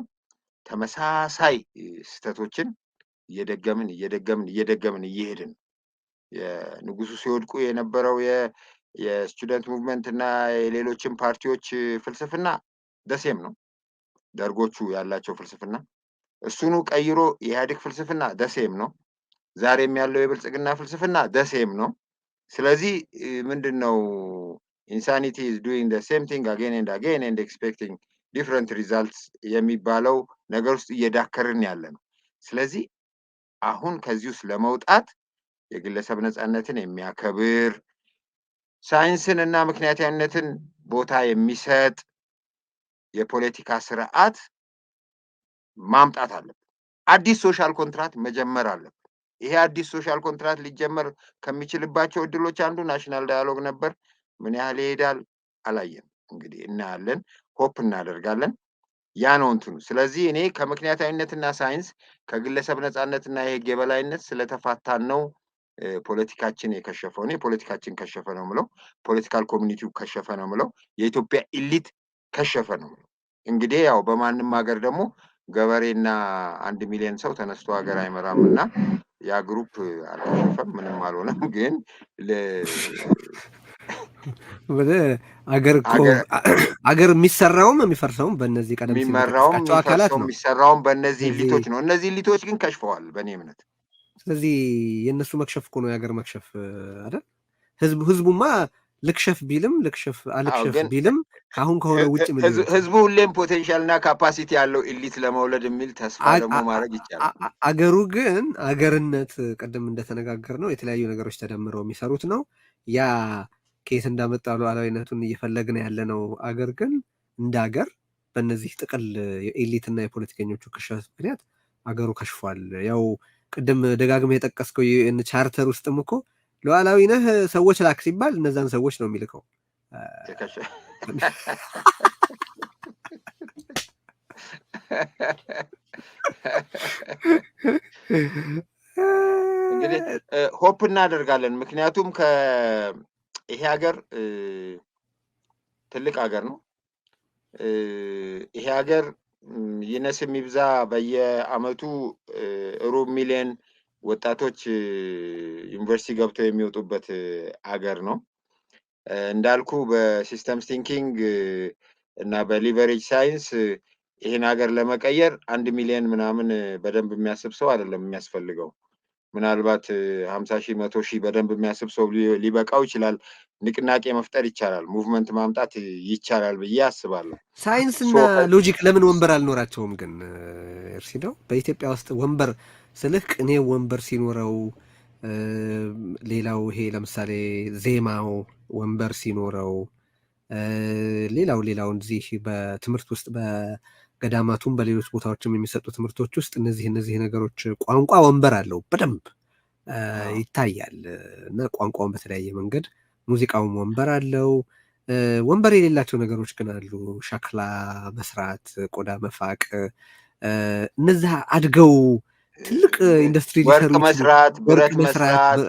[SPEAKER 2] ተመሳሳይ ስህተቶችን እየደገምን እየሄድን የንጉሱ ሲወድቁ የነበረው የስቱደንት ሙቭመንት እና የሌሎችን ፓርቲዎች ፍልስፍና ደሴም ነው። ደርጎቹ ያላቸው ፍልስፍና እሱኑ ቀይሮ የኢህአዴግ ፍልስፍና ደሴም ነው። ዛሬም ያለው የብልጽግና ፍልስፍና ደሴም ነው። ስለዚህ ምንድን ነው ኢንሳኒቲ is doing the same thing again and again and expecting ዲፍረንት ሪዛልትስ የሚባለው ነገር ውስጥ እየዳከርን ያለ ነው። ስለዚህ አሁን ከዚህ ውስጥ ለመውጣት የግለሰብ ነፃነትን የሚያከብር ሳይንስን እና ምክንያታዊነትን ቦታ የሚሰጥ የፖለቲካ ስርዓት ማምጣት አለብን። አዲስ ሶሻል ኮንትራት መጀመር አለብን። ይሄ አዲስ ሶሻል ኮንትራት ሊጀመር ከሚችልባቸው እድሎች አንዱ ናሽናል ዳያሎግ ነበር። ምን ያህል ይሄዳል አላየንም። እንግዲህ እናያለን፣ ሆፕ እናደርጋለን። ያ ነው እንትኑ። ስለዚህ እኔ ከምክንያታዊነትና ሳይንስ ከግለሰብ ነፃነትና የህግ የበላይነት ስለተፋታን ነው ፖለቲካችን የከሸፈው። እኔ ፖለቲካችን ከሸፈ ነው ምለው፣ ፖለቲካል ኮሚኒቲው ከሸፈ ነው ምለው፣ የኢትዮጵያ ኢሊት ከሸፈ ነው ምለው። እንግዲህ ያው በማንም ሀገር ደግሞ ገበሬና 1 ሚሊዮን ሰው ተነስቶ ሀገር አይመራም እና ያ ግሩፕ አልከሸፈም፣ ምንም አልሆነም። ግን
[SPEAKER 1] አገር የሚሰራውም የሚፈርሰውም በእነዚህ ቀደም ሲል አካላት ነው።
[SPEAKER 2] የሚሰራውም በእነዚህ ኢሊቶች ነው። እነዚህ ኢሊቶች ግን ከሽፈዋል በእኔ እምነት።
[SPEAKER 1] ስለዚህ የእነሱ መክሸፍ እኮ ነው የሀገር መክሸፍ አይደል? ህዝቡማ ልክሸፍ ቢልም አልክሸፍ ቢልም አሁን ከሆነ ውጭ
[SPEAKER 2] ህዝቡ ሁሌም ፖቴንሻል እና ካፓሲቲ ያለው ኢሊት ለመውለድ የሚል ተስፋ ደግሞ ማድረግ ይቻላል።
[SPEAKER 1] አገሩ ግን አገርነት ቅድም እንደተነጋገር ነው የተለያዩ ነገሮች ተደምረው የሚሰሩት ነው። ያ ከየት እንዳመጣ ሉዓላዊነቱን እየፈለግን ያለ ነው። አገር ግን እንደ አገር በእነዚህ ጥቅል የኤሊትና የፖለቲከኞቹ ክሸፍ ምክንያት አገሩ ከሽፏል። ያው ቅድም ደጋግመህ የጠቀስከው የዩኤን ቻርተር ውስጥም እኮ ሉዓላዊ ነህ ሰዎች ላክ ሲባል እነዛን ሰዎች ነው የሚልከው።
[SPEAKER 2] እንግዲህ ሆፕ እናደርጋለን። ምክንያቱም ይሄ ሀገር ትልቅ ሀገር ነው። ይሄ ሀገር ይነስ የሚብዛ በየአመቱ 250,000 ወጣቶች ዩኒቨርሲቲ ገብተው የሚወጡበት ሀገር ነው። እንዳልኩ በሲስተምስ ቲንኪንግ እና በሊቨሬጅ ሳይንስ ይህን ሀገር ለመቀየር 1 ሚሊዮን ምናምን በደንብ የሚያስብ ሰው አይደለም የሚያስፈልገው። ምናልባት 50,000 100,000 በደንብ የሚያስብ ሰው ሊበቃው ይችላል። ንቅናቄ መፍጠር ይቻላል፣ ሙቭመንት ማምጣት ይቻላል ብዬ አስባለሁ።
[SPEAKER 1] ሳይንስና ሎጂክ ለምን ወንበር አልኖራቸውም ግን? እርሲደው በኢትዮጵያ ውስጥ ወንበር ስልህ ቅኔ ወንበር ሲኖረው፣ ሌላው ይሄ ለምሳሌ ዜማው ወንበር ሲኖረው፣ ሌላው እዚህ በትምህርት ውስጥ በገዳማቱም በሌሎች ቦታዎችም የሚሰጡ ትምህርቶች ውስጥ እነዚህ ነገሮች ቋንቋ ወንበር አለው በደንብ ይታያል። እና ቋንቋውን በተለያየ መንገድ ሙዚቃውም ወንበር አለው። ወንበር የሌላቸው ነገሮች ግን አሉ። ሸክላ መስራት፣ ቆዳ መፋቅ፣ እነዚያ አድገው ትልቅ ኢንዱስትሪ
[SPEAKER 2] ወርቅ መስራት፣ ብረት መስራት፣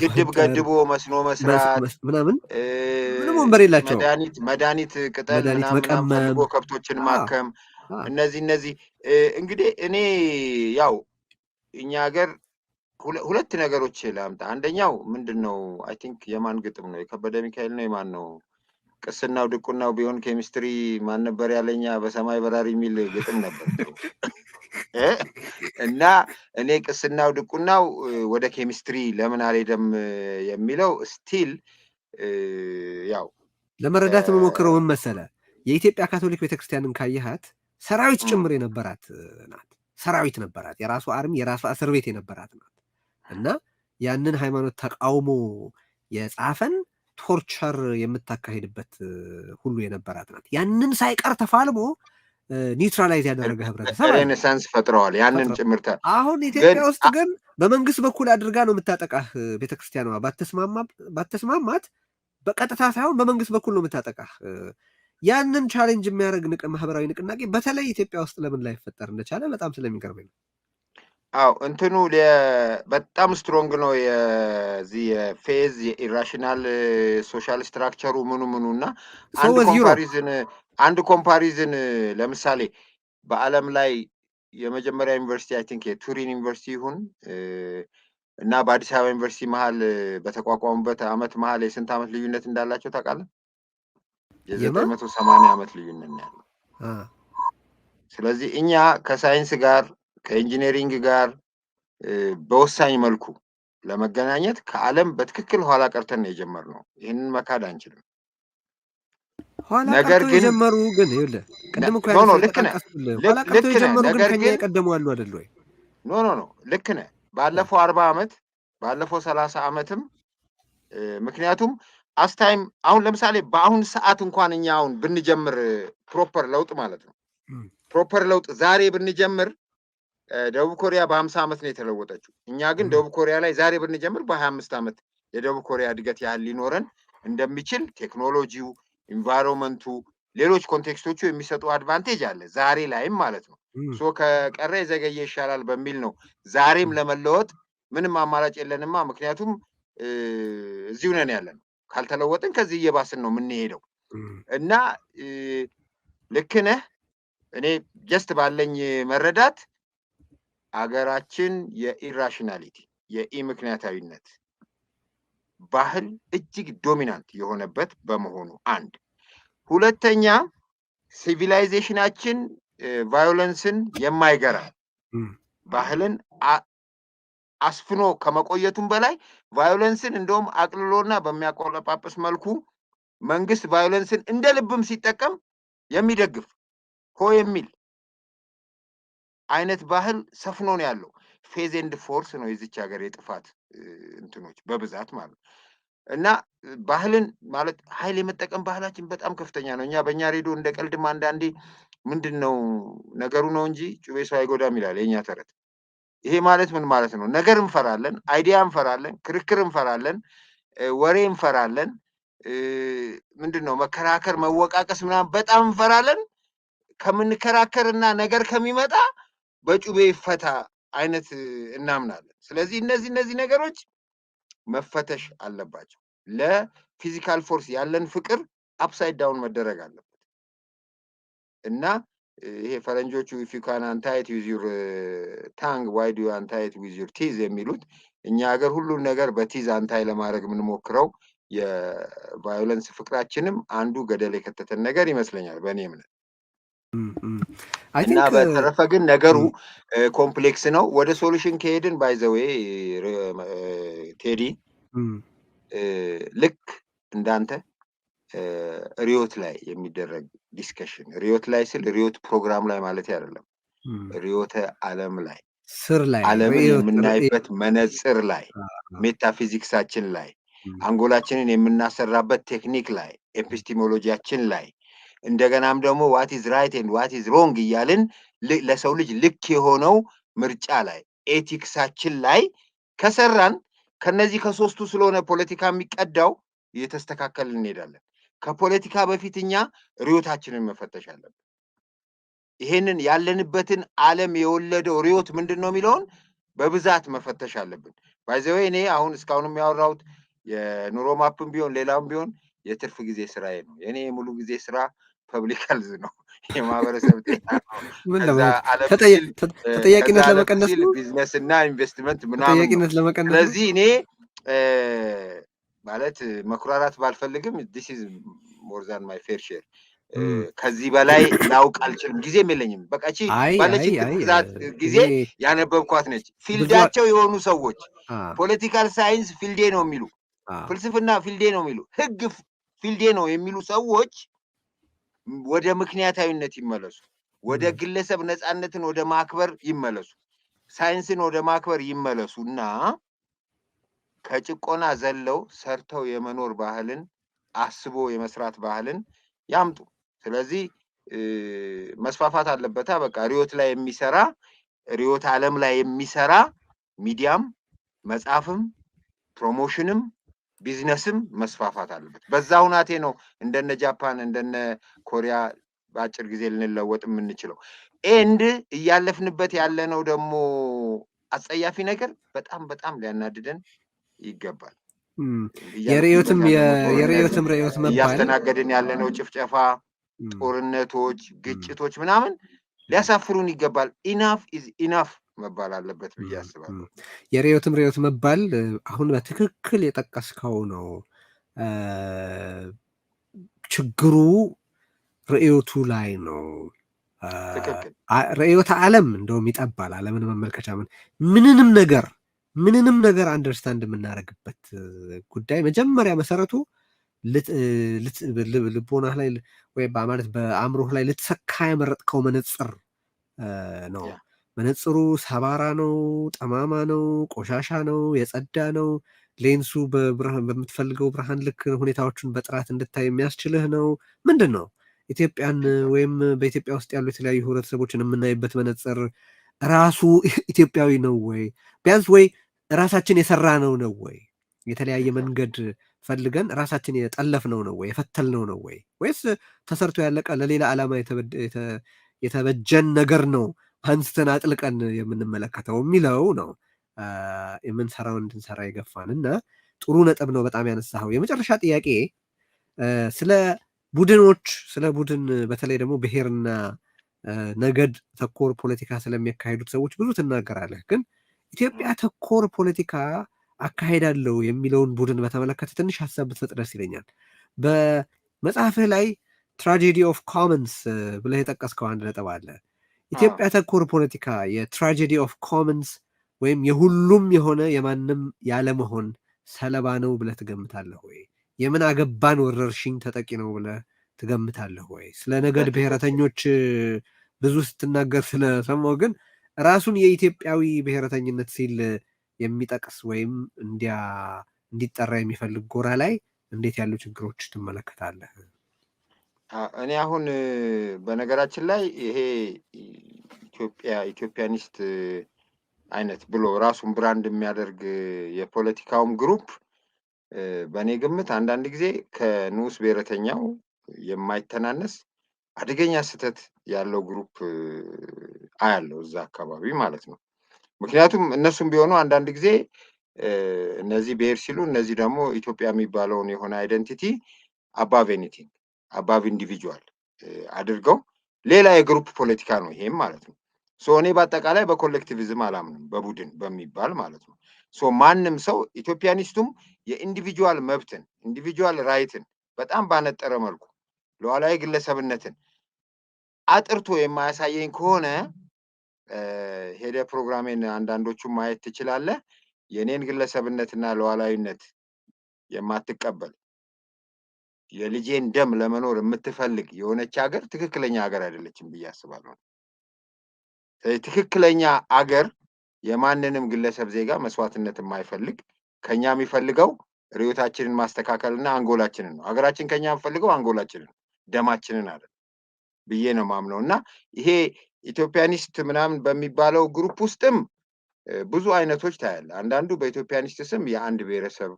[SPEAKER 2] ግድብ ገድቦ መስኖ መስራት
[SPEAKER 1] ምናምን ምንም ወንበር የላቸው።
[SPEAKER 2] መድኃኒት ቅጠል ምናምን ፈልጎ ከብቶችን ማከም፣ እነዚህ እንግዲህ እኔ ያው እኛ ሀገር ሁለት ነገሮች ላምጣ። አንደኛው ምንድን ነው? አይ ቲንክ የማን ግጥም ነው? የከበደ ሚካኤል ነው የማን ነው? ቅስናው ድቁናው ቢሆን ኬሚስትሪ ማን ነበር ያለኛ በሰማይ በራሪ የሚል ግጥም ነበር እና እኔ ቅስናው ድቁናው ወደ ኬሚስትሪ ለምን አልሄደም የሚለው ስቲል ያው
[SPEAKER 1] ለመረዳት የምሞክረው ምን መሰለህ፣ የኢትዮጵያ ካቶሊክ ቤተክርስቲያንን ካየሃት ሰራዊት ጭምር የነበራት ናት። ሰራዊት ነበራት፣ የራሷ አርሚ፣ የራሷ እስር ቤት የነበራት ናት። እና ያንን ሃይማኖት ተቃውሞ የጻፈን ቶርቸር የምታካሄድበት ሁሉ የነበራት ናት። ያንን ሳይቀር ተፋልሞ ኒውትራላይዝ ያደረገ ህብረተሰብ
[SPEAKER 2] ሬኔሳንስ ፈጥረዋል። ያንን ጭምርታ
[SPEAKER 1] አሁን ኢትዮጵያ ውስጥ ግን በመንግስት በኩል አድርጋ ነው የምታጠቃህ ቤተክርስቲያኗ። ባተስማማት በቀጥታ ሳይሆን በመንግስት በኩል ነው የምታጠቃህ። ያንን ቻሌንጅ የሚያደርግ ማህበራዊ ንቅናቄ በተለይ ኢትዮጵያ ውስጥ ለምን ላይፈጠር እንደቻለ በጣም ስለሚገርመኝ ነው።
[SPEAKER 2] አው እንትኑ በጣም ስትሮንግ ነው የዚህ የፌዝ የኢራሽናል ሶሻል ስትራክቸሩ ምኑ እና አንድ ኮምፓሪዝን ለምሳሌ በአለም ላይ የመጀመሪያ ዩኒቨርሲቲ አይ ቲንክ የቱሪን ዩኒቨርሲቲ ይሁን እና በአዲስ አበባ ዩኒቨርሲቲ መሀል በተቋቋሙበት አመት መሀል የስንት አመት ልዩነት እንዳላቸው ታውቃለህ? የ980 አመት ልዩነት ነው ያለው። ስለዚህ እኛ ከሳይንስ ጋር ከኢንጂነሪንግ ጋር በወሳኝ መልኩ ለመገናኘት ከዓለም በትክክል ኋላ ቀርተን ነው የጀመርነው። ይህንን መካድ አንችልም። ነገር ግን
[SPEAKER 1] የጀመሩ ግን ይኸውልህ ቅድም እኮ ያለው ተጠቃቀስኩልህ ኋላ ቀርተው የጀመሩ ግን ከኛ የቀደሙ አሉ አይደል ወይ?
[SPEAKER 2] ኖ ልክ ነህ። ባለፈው 40 ዓመት ባለፈው 30 ዓመትም ምክንያቱም አስታይም አሁን ለምሳሌ በአሁን ሰዓት እንኳን እኛ አሁን ብንጀምር ፕሮፐር ለውጥ ማለት ነው ፕሮፐር ለውጥ ዛሬ ብንጀምር ደቡብ ኮሪያ በ50 ዓመት ነው የተለወጠችው። እኛ ግን ደቡብ ኮሪያ ላይ ዛሬ ብንጀምር በ25 ዓመት የደቡብ ኮሪያ እድገት ያህል ሊኖረን እንደሚችል ቴክኖሎጂው፣ ኢንቫይሮንመንቱ፣ ሌሎች ኮንቴክስቶቹ የሚሰጡ አድቫንቴጅ አለ ዛሬ ላይም ማለት ነው። ሶ ከቀረ የዘገየ ይሻላል በሚል ነው ዛሬም ለመለወጥ ምንም አማራጭ የለንማ። ምክንያቱም እዚሁ ነን ያለን። ካልተለወጥን ከዚህ እየባስን ነው የምንሄደው እና ልክ ነህ። እኔ ጀስት ባለኝ መረዳት አገራችን የኢራሽናሊቲ የኢምክንያታዊነት ባህል እጅግ ዶሚናንት የሆነበት በመሆኑ አንድ፣ ሁለተኛ ሲቪላይዜሽናችን ቫዮለንስን የማይገራ ባህልን አስፍኖ ከመቆየቱም በላይ ቫዮለንስን እንደውም አቅልሎና በሚያቆለጳጵስ መልኩ መንግስት ቫዮለንስን እንደ ልብም ሲጠቀም የሚደግፍ ሆ የሚል አይነት ባህል ሰፍኖ ነው ያለው። ፌዝ ኤንድ ፎርስ ነው የዚች ሀገር የጥፋት እንትኖች በብዛት ማለት እና ባህልን ማለት ኃይል የመጠቀም ባህላችን በጣም ከፍተኛ ነው። እኛ በእኛ ሬዲዮ እንደ ቀልድም አንዳንዴ ምንድን ነው ነገሩ ነው እንጂ ጩቤ ሰው አይጎዳም ይላል የእኛ ተረት። ይሄ ማለት ምን ማለት ነው? ነገር እንፈራለን፣ አይዲያ እንፈራለን፣ ክርክር እንፈራለን፣ ወሬ እንፈራለን፣ ምንድን ነው መከራከር፣ መወቃቀስ ምናምን በጣም እንፈራለን። ከምንከራከርና ነገር ከሚመጣ በጩቤ ይፈታ አይነት እናምናለን። ስለዚህ እነዚህ ነገሮች መፈተሽ አለባቸው። ለፊዚካል ፎርስ ያለን ፍቅር አፕሳይድ ዳውን መደረግ አለበት እና ይሄ ፈረንጆቹ if you can untie it with your tongue why do you untie it with your teeth የሚሉት እኛ ሀገር ሁሉን ነገር በቲዝ አንታይ ለማድረግ የምንሞክረው የቫዮለንስ ፍቅራችንም አንዱ ገደል የከተተን ነገር ይመስለኛል በእኔ እምነት። እና በተረፈ ግን ነገሩ ኮምፕሌክስ ነው። ወደ ሶሉሽን ከሄድን ባይ ዘ ዌይ ቴዲ ልክ እንዳንተ ሪዮት ላይ የሚደረግ ዲስከሽን፣ ሪዮት ላይ ስል ሪዮት ፕሮግራም ላይ ማለት አይደለም፣ ሪዮተ ዓለም ላይ
[SPEAKER 1] ስር ላይ
[SPEAKER 2] ዓለምን የምናይበት መነጽር ላይ ሜታፊዚክሳችን ላይ አንጎላችንን የምናሰራበት ቴክኒክ ላይ ኤፒስቲሞሎጂያችን ላይ እንደገናም ደግሞ ዋት ኢዝ ራይት ኤንድ ዋት ኢዝ ሮንግ እያልን ለሰው ልጅ ልክ የሆነው ምርጫ ላይ ኤቲክሳችን ላይ ከሰራን ከነዚህ ከሶስቱ ስለሆነ ፖለቲካ የሚቀዳው እየተስተካከልን እንሄዳለን። ከፖለቲካ በፊት እኛ ሪዮታችንን መፈተሽ አለብን። ይሄንን ያለንበትን ዓለም የወለደው ሪዮት ምንድን ነው የሚለውን በብዛት መፈተሽ አለብን። ባይዘዌ እኔ አሁን እስካሁን የሚያወራሁት የኑሮ ማፕም ቢሆን ሌላውም ቢሆን የትርፍ ጊዜ ስራዬ ነው። የኔ የሙሉ ጊዜ ስራ ፐብሊክ ሄልዝ ነው፣ የማህበረሰብ ጤና ነው።
[SPEAKER 1] ተጠያቂነት ለመቀነስ ነው፣
[SPEAKER 2] ቢዝነስ እና ኢንቨስትመንት ምናምን። ስለዚህ እኔ ማለት መኩራራት ባልፈልግም ዲስ ኢዝ ሞር ዛን ማይ ፌር ሼር። ከዚህ በላይ ላውቅ አልችልም፣ ጊዜም የለኝም። በቃ እቺ ባለችኝ ብዛት ጊዜ ያነበብኳት ነች። ፊልዳቸው የሆኑ ሰዎች ፖለቲካል ሳይንስ ፊልዴ ነው የሚሉ፣ ፍልስፍና ፊልዴ ነው የሚሉ፣ ህግ ፊልዴ ነው የሚሉ ሰዎች ወደ ምክንያታዊነት ይመለሱ፣ ወደ ግለሰብ ነፃነትን ወደ ማክበር ይመለሱ፣ ሳይንስን ወደ ማክበር ይመለሱ እና ከጭቆና ዘለው ሰርተው የመኖር ባህልን አስቦ የመስራት ባህልን ያምጡ። ስለዚህ መስፋፋት አለበታ። በቃ ሪዮት ላይ የሚሰራ ሪዮት ዓለም ላይ የሚሰራ ሚዲያም መጽሐፍም ፕሮሞሽንም ቢዝነስም መስፋፋት አለበት። በዛ ሁናቴ ነው እንደነ ጃፓን እንደነ ኮሪያ በአጭር ጊዜ ልንለወጥ የምንችለው። ኤንድ እያለፍንበት ያለነው ደግሞ አጸያፊ ነገር በጣም በጣም ሊያናድደን ይገባል።
[SPEAKER 1] የሪዮትም ሪዮት መባል
[SPEAKER 2] እያስተናገድን ያለነው ጭፍጨፋ፣ ጦርነቶች፣ ግጭቶች ምናምን ሊያሳፍሩን ይገባል። ኢናፍ ኢዝ ኢናፍ መባል አለበት ብዬ አስባለሁ።
[SPEAKER 1] የሪዮትም ሪዮት መባል አሁን በትክክል የጠቀስከው ነው። ችግሩ ርዕዮቱ ላይ ነው። ርዕዮተ ዓለም እንደውም ይጠባል። ዓለምን መመልከቻ ምንንም ነገር አንደርስታንድ የምናደርግበት ጉዳይ መጀመሪያ መሰረቱ ልቦናህ ላይ ወይ ማለት በአእምሮህ ላይ ልትሰካ ያመረጥከው መነጽር ነው። መነጽሩ ሰባራ ነው፣ ጠማማ ነው፣ ቆሻሻ ነው፣ የጸዳ ነው፣ ሌንሱ በምትፈልገው ብርሃን ልክ ሁኔታዎችን በጥራት እንድታይ የሚያስችልህ ነው። ምንድን ነው? ኢትዮጵያን ወይም በኢትዮጵያ ውስጥ ያሉ የተለያዩ ህብረተሰቦችን የምናይበት መነጽር ራሱ ኢትዮጵያዊ ነው ወይ? ቢያንስ ወይ ራሳችን የሰራ ነው ወይ? የተለያየ መንገድ ፈልገን ራሳችን የጠለፍነው ነው ወይ? የፈተልነው ነው ወይ? ወይስ ተሰርቶ ያለቀ ለሌላ ዓላማ የተበጀን ነገር ነው አንስተን አጥልቀን የምንመለከተው የሚለው ነው የምንሰራው እንድንሰራ የገፋን። እና ጥሩ ነጥብ ነው በጣም ያነሳኸው። የመጨረሻ ጥያቄ ስለ ቡድኖች፣ ስለ ቡድን በተለይ ደግሞ ብሔርና ነገድ ተኮር ፖለቲካ ስለሚያካሄዱት ሰዎች ብዙ ትናገራለህ። ግን ኢትዮጵያ ተኮር ፖለቲካ አካሄዳለሁ የሚለውን ቡድን በተመለከተ ትንሽ ሀሳብ ብትሰጥ ደስ ይለኛል። በመጽሐፍህ ላይ ትራጀዲ ኦፍ ኮመንስ ብለህ የጠቀስከው አንድ ነጥብ አለ። ኢትዮጵያ ተኮር ፖለቲካ የትራጀዲ ኦፍ ኮመንስ ወይም የሁሉም የሆነ የማንም ያለመሆን ሰለባ ነው ብለህ ትገምታለህ ወይ? የምን አገባን ወረርሽኝ ተጠቂ ነው ብለህ ትገምታለህ ወይ? ስለ ነገድ ብሔረተኞች ብዙ ስትናገር ስለሰማሁ ግን ራሱን የኢትዮጵያዊ ብሔረተኝነት ሲል የሚጠቅስ ወይም እንዲጠራ የሚፈልግ ጎራ ላይ እንዴት ያሉ ችግሮች ትመለከታለህ?
[SPEAKER 2] እኔ አሁን በነገራችን ላይ ይሄ ኢትዮጵያኒስት አይነት ብሎ ራሱን ብራንድ የሚያደርግ የፖለቲካውም ግሩፕ በእኔ ግምት አንዳንድ ጊዜ ከንዑስ ብሔረተኛው የማይተናነስ አደገኛ ስህተት ያለው ግሩፕ አያለው እዛ አካባቢ ማለት ነው። ምክንያቱም እነሱም ቢሆኑ አንዳንድ ጊዜ እነዚህ ብሔር ሲሉ እነዚህ ደግሞ ኢትዮጵያ የሚባለውን የሆነ አይደንቲቲ አባቭ ኤኒቲንግ አባቭ ኢንዲቪጁዋል አድርገው ሌላ የግሩፕ ፖለቲካ ነው ይሄም ማለት ነው። እኔ በአጠቃላይ በኮሌክቲቪዝም አላምንም፣ በቡድን በሚባል ማለት ነው። ማንም ሰው ኢትዮጵያኒስቱም የኢንዲቪጁዋል መብትን ኢንዲቪጁዋል ራይትን በጣም ባነጠረ መልኩ ሉዓላዊ ግለሰብነትን አጥርቶ የማያሳየኝ ከሆነ ሄደ ፕሮግራሜን አንዳንዶቹን ማየት ትችላለህ። የኔን ግለሰብነትና ሉዓላዊነት የማትቀበል የልጄን ደም ለመኖር የምትፈልግ የሆነች ሀገር ትክክለኛ ሀገር አይደለችም ብዬ አስባለሁ። ትክክለኛ አገር የማንንም ግለሰብ ዜጋ መስዋዕትነት የማይፈልግ ከኛ የሚፈልገው ርዕዮታችንን ማስተካከልና አንጎላችንን ነው። ሀገራችን ከኛ የሚፈልገው አንጎላችንን ደማችንን አይደል ብዬ ነው ማምነው። እና ይሄ ኢትዮጵያኒስት ምናምን በሚባለው ግሩፕ ውስጥም ብዙ አይነቶች ታያለ። አንዳንዱ በኢትዮጵያኒስት ስም የአንድ ብሔረሰብ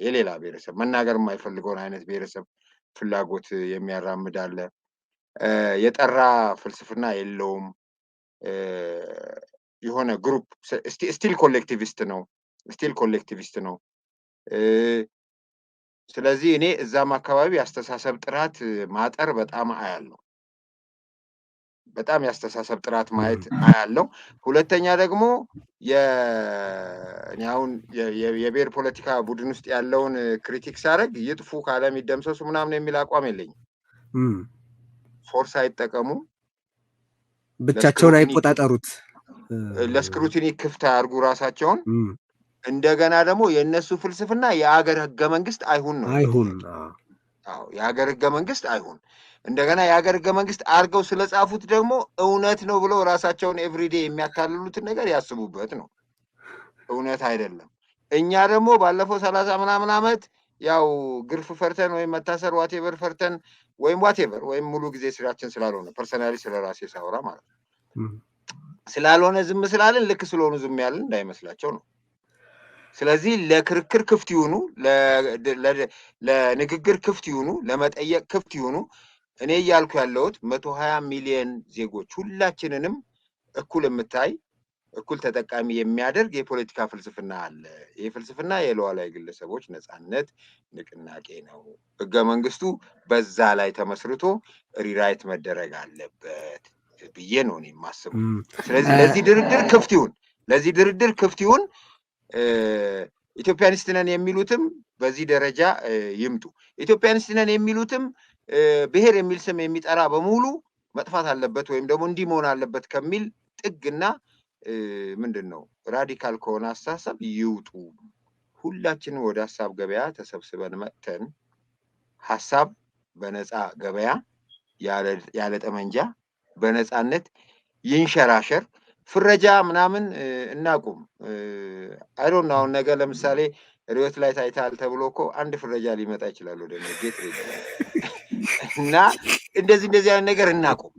[SPEAKER 2] የሌላ ብሔረሰብ መናገር የማይፈልገውን አይነት ብሔረሰብ ፍላጎት የሚያራምድ አለ። የጠራ ፍልስፍና የለውም። የሆነ ግሩፕ ስቲል ኮሌክቲቪስት ነው። ስለዚህ እኔ እዛም አካባቢ ያስተሳሰብ ጥራት ማጠር በጣም አያለው። በጣም ያስተሳሰብ ጥራት ማየት አያለው። ሁለተኛ ደግሞ አሁን የብሔር ፖለቲካ ቡድን ውስጥ ያለውን ክሪቲክ ሳደርግ ይጥፉ ከዓለም ይደምሰሱ ምናምን የሚል አቋም የለኝም። ፎርስ አይጠቀሙ፣
[SPEAKER 1] ብቻቸውን አይቆጣጠሩት፣
[SPEAKER 2] ለስክሩቲኒ ክፍት አያርጉ ራሳቸውን። እንደገና ደግሞ የእነሱ ፍልስፍና የአገር ህገ መንግስት አይሁን ነው። የሀገር ህገ መንግስት አይሁን። እንደገና የሀገር ህገ መንግስት አድርገው ስለጻፉት ደግሞ እውነት ነው ብለው ራሳቸውን ኤቭሪዴ የሚያታልሉትን ነገር ያስቡበት ነው። እውነት አይደለም። እኛ ደግሞ ባለፈው 30 ምናምን ዓመት ያው ግርፍ ፈርተን ወይም መታሰር ዋቴቨር ፈርተን ወይም ሙሉ ጊዜ ስራችን ስላልሆነ ፐርሰናሊ ስለራሴ ሳወራ ማለት ነው ስላልሆነ ዝም ስላልን ልክ ስለሆኑ ዝም ያልን እንዳይመስላቸው ነው። ስለዚህ ለክርክር ክፍት ይሁኑ፣ ለንግግር ክፍት ይሁኑ፣ ለመጠየቅ ክፍት ይሁኑ። እኔ እያልኩ ያለሁት 120 ሚሊዮን ዜጎች ሁላችንንም እኩል የምታይ እኩል ተጠቃሚ የሚያደርግ የፖለቲካ ፍልስፍና አለ። ይህ ፍልስፍና የሉዓላዊ ግለሰቦች ነፃነት ንቅናቄ ነው። ህገ መንግስቱ በዛ ላይ ተመስርቶ ሪራይት መደረግ አለበት ብዬ ነው እኔ የማስበው። ስለዚህ ለዚህ ድርድር ክፍት ይሁን። ኢትዮጵያኒስት ነን የሚሉትም በዚህ ደረጃ ይምጡ። ኢትዮጵያኒስት ነን የሚሉትም ብሔር የሚል ስም የሚጠራ በሙሉ መጥፋት አለበት ወይም ደግሞ እንዲህ መሆን አለበት ከሚል ጥግና ምንድነው ራዲካል ከሆነ አስተሳሰብ ይውጡ። ሁላችንም ወደ ሀሳብ ገበያ ተሰብስበን መጥተን ሐሳብ በነፃ ገበያ ያለ ጠመንጃ በነፃነት ይንሸራሸር። ፍረጃ ምናምን እናቁም። አይ ዶንት ኖ አሁን ነገ ለምሳሌ ሪዮት ላይ ታይታል ተብሎ እኮ አንድ ፍረጃ ሊመጣ ይችላል ወደ እኔ ጌት ሬዲ እና እንደዚህ አይነት ነገር እናቁም።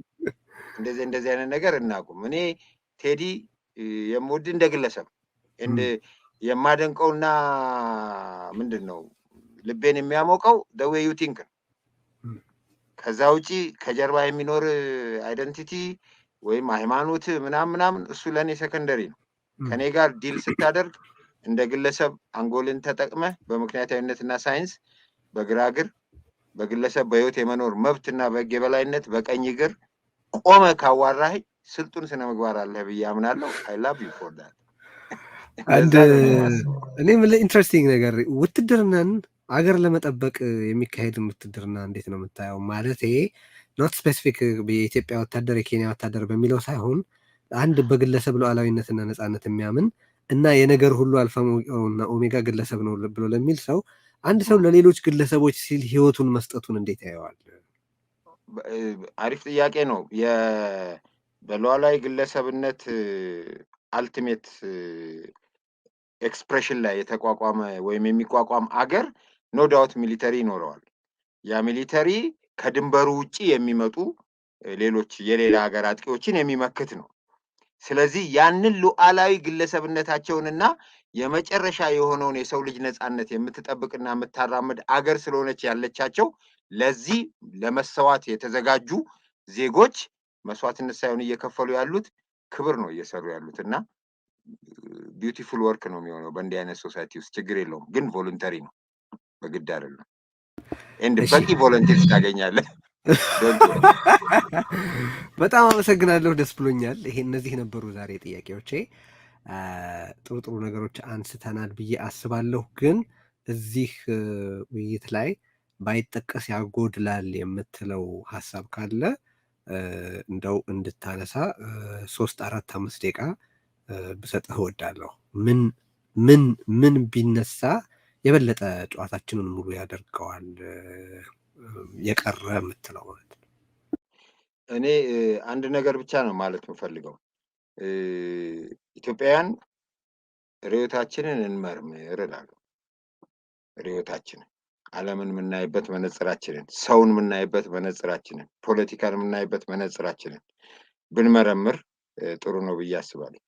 [SPEAKER 2] እንደዚህ አይነት ነገር እናቁም። እኔ ቴዲ የምወድ እንደ ግለሰብ የማደንቀውና ምንድን ነው ልቤን የሚያሞቀው the way you think ነው። ከዛ ውጪ ከጀርባ የሚኖር አይደንቲቲ ወይም ሃይማኖት ምናምን እሱ ለእኔ ሰከንደሪ ነው። ከኔ ጋር ዲል ስታደርግ እንደ ግለሰብ አንጎልን ተጠቅመህ በምክንያታዊነትና ሳይንስ በግራ እግር በግለሰብ በህይወት የመኖር መብትና በህግ የበላይነት በቀኝ እግር ቆመ ካዋራህ ስልጡን ስነ ምግባር አለህ ብዬ አምናለሁ። አይ ላቭ ዩ ፎር ዳት።
[SPEAKER 1] አንድ እኔም ኢንትረስቲንግ ነገር ውትድርናን አገር ለመጠበቅ የሚካሄድ ውትድርና እንዴት ነው የምታየው? ማለት ኖት ስፔሲፊክ የኢትዮጵያ ወታደር የኬንያ ወታደር በሚለው ሳይሆን አንድ በግለሰብ ሉዓላዊነትና ነፃነት የሚያምን እና የነገር ሁሉ አልፋ እና ኦሜጋ ግለሰብ ነው ብሎ ለሚል ሰው አንድ ሰው ለሌሎች ግለሰቦች ሲል ህይወቱን መስጠቱን እንዴት ያየዋል?
[SPEAKER 2] አሪፍ ጥያቄ ነው። በሉዓላዊ ግለሰብነት አልቲሜት ኤክስፕሬሽን ላይ የተቋቋመ ወይም የሚቋቋም አገር ኖ ዳውት ሚሊተሪ ይኖረዋል። ያ ሚሊተሪ ከድንበሩ ውጪ የሚመጡ ሌሎች የሌላ ሀገር አጥቂዎችን የሚመክት ነው። ስለዚህ ያንን ሉዓላዊ ግለሰብነታቸውንና የመጨረሻ የሆነውን የሰው ልጅ ነፃነት የምትጠብቅና የምታራምድ አገር ስለሆነች ያለቻቸው ለዚህ ለመሰዋት የተዘጋጁ ዜጎች መስዋዕትነት ሳይሆን እየከፈሉ ያሉት ክብር ነው እየሰሩ ያሉት እና ቢዩቲፉል ወርክ ነው የሚሆነው በእንዲህ አይነት ሶሳይቲ ውስጥ። ችግር የለውም ግን ቮለንተሪ ነው፣ በግድ አይደለም። እንድ በቂ ቮለንቲርስ ታገኛለህ።
[SPEAKER 1] በጣም አመሰግናለሁ። ደስ ብሎኛል። እነዚህ ነበሩ ዛሬ ጥያቄዎቼ። ጥሩ ጥሩ ነገሮች አንስተናል ብዬ አስባለሁ። ግን እዚህ ውይይት ላይ ባይጠቀስ ያጎድላል የምትለው ሀሳብ ካለ እንደው እንድታነሳ 3-4-5 ደቂቃ ብሰጥህ እወዳለሁ። ምን ቢነሳ የበለጠ ጨዋታችንን ሙሉ ያደርገዋል የቀረ የምትለው ማለት ነው?
[SPEAKER 2] እኔ አንድ ነገር ብቻ ነው ማለት የምፈልገው። ኢትዮጵያውያን ርዕዮታችንን እንመርምር እላለሁ። ርዕዮታችንን፣ ዓለምን የምናይበት መነጽራችንን፣ ሰውን የምናይበት መነጽራችንን፣ ፖለቲካን የምናይበት መነጽራችንን ብንመረምር ጥሩ ነው ብዬ አስባለሁ።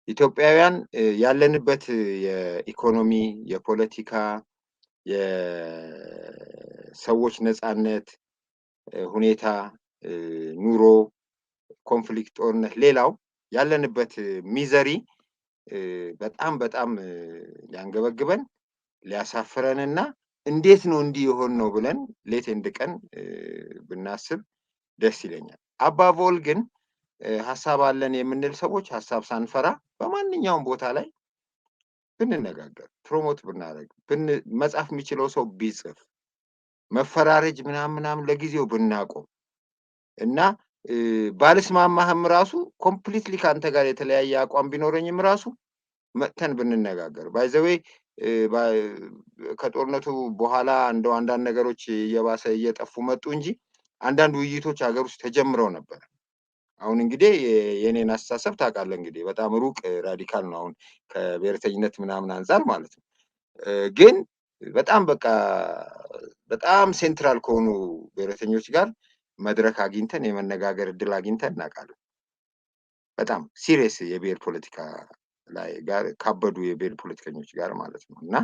[SPEAKER 2] ኢትዮጵያውያን ያለንበት የኢኮኖሚ፣ የፖለቲካ፣ የሰዎች ነፃነት ሁኔታ፣ ኑሮ፣ ኮንፍሊክት፣ ጦርነት፣ ሌላው ያለንበት ሚዘሪ በጣም ሊያንገበግበን ሊያሳፍረንና እንዴት ነው እንዲህ የሆን ነው ብለን ሌት እንድ ቀን ብናስብ ደስ ይለኛል። አባቮል ግን ሀሳብ አለን የምንል ሰዎች ሀሳብ ሳንፈራ በማንኛውም ቦታ ላይ ብንነጋገር፣ ፕሮሞት ብናደርግ፣ መጻፍ የሚችለው ሰው ቢጽፍ፣ መፈራረጅ ምናምን ለጊዜው ብናቆም እና ባልስማማህም ራሱ ኮምፕሊትሊ ከአንተ ጋር የተለያየ አቋም ቢኖረኝም ራሱ መጥተን ብንነጋገር። ባይዘዌ ከጦርነቱ በኋላ እንደው አንዳንድ ነገሮች እየባሰ እየጠፉ መጡ እንጂ አንዳንድ ውይይቶች ሀገር ውስጥ ተጀምረው ነበር። አሁን እንግዲህ የኔን አስተሳሰብ ታውቃለህ፣ እንግዲህ በጣም ሩቅ ራዲካል ነው አሁን ከብሔርተኝነት ምናምን አንጻር ማለት ነው። ግን በጣም ሴንትራል ከሆኑ ብሔረተኞች ጋር መድረክ አግኝተን የመነጋገር እድል አግኝተን እናውቃለን። በጣም ሲሪየስ የብሔር ፖለቲካ ላይ ጋር ካበዱ የብሔር ፖለቲከኞች ጋር ማለት ነው። እና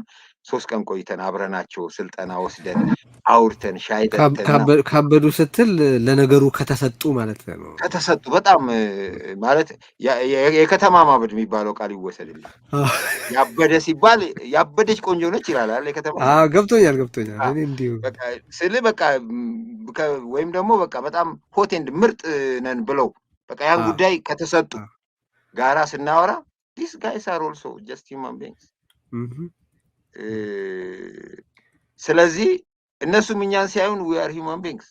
[SPEAKER 2] 3 ቀን ቆይተን አብረናቸው ስልጠና ወስደን አውርተን ሻይ ጠጥተን
[SPEAKER 1] ካበዱ ስትል ለነገሩ ከተሰጡ ማለት ነው።
[SPEAKER 2] ከተሰጡ በጣም ማለት የከተማ ማበድ የሚባለው ቃል ይወሰድልኝ። ያበደ ሲባል ያበደች ቆንጆ ነች ይላል የከተማ።
[SPEAKER 1] ገብቶኛል። እኔ እንዲሁ
[SPEAKER 2] ስል በቃ ወይም ደግሞ በቃ በጣም ሆቴንድ ምርጥ ነን ብለው በቃ ያን ጉዳይ ከተሰጡ ጋራ ስናወራ these guys are also just human beings። ስለዚህ እነሱም እኛን ሲያዩን we are human beings።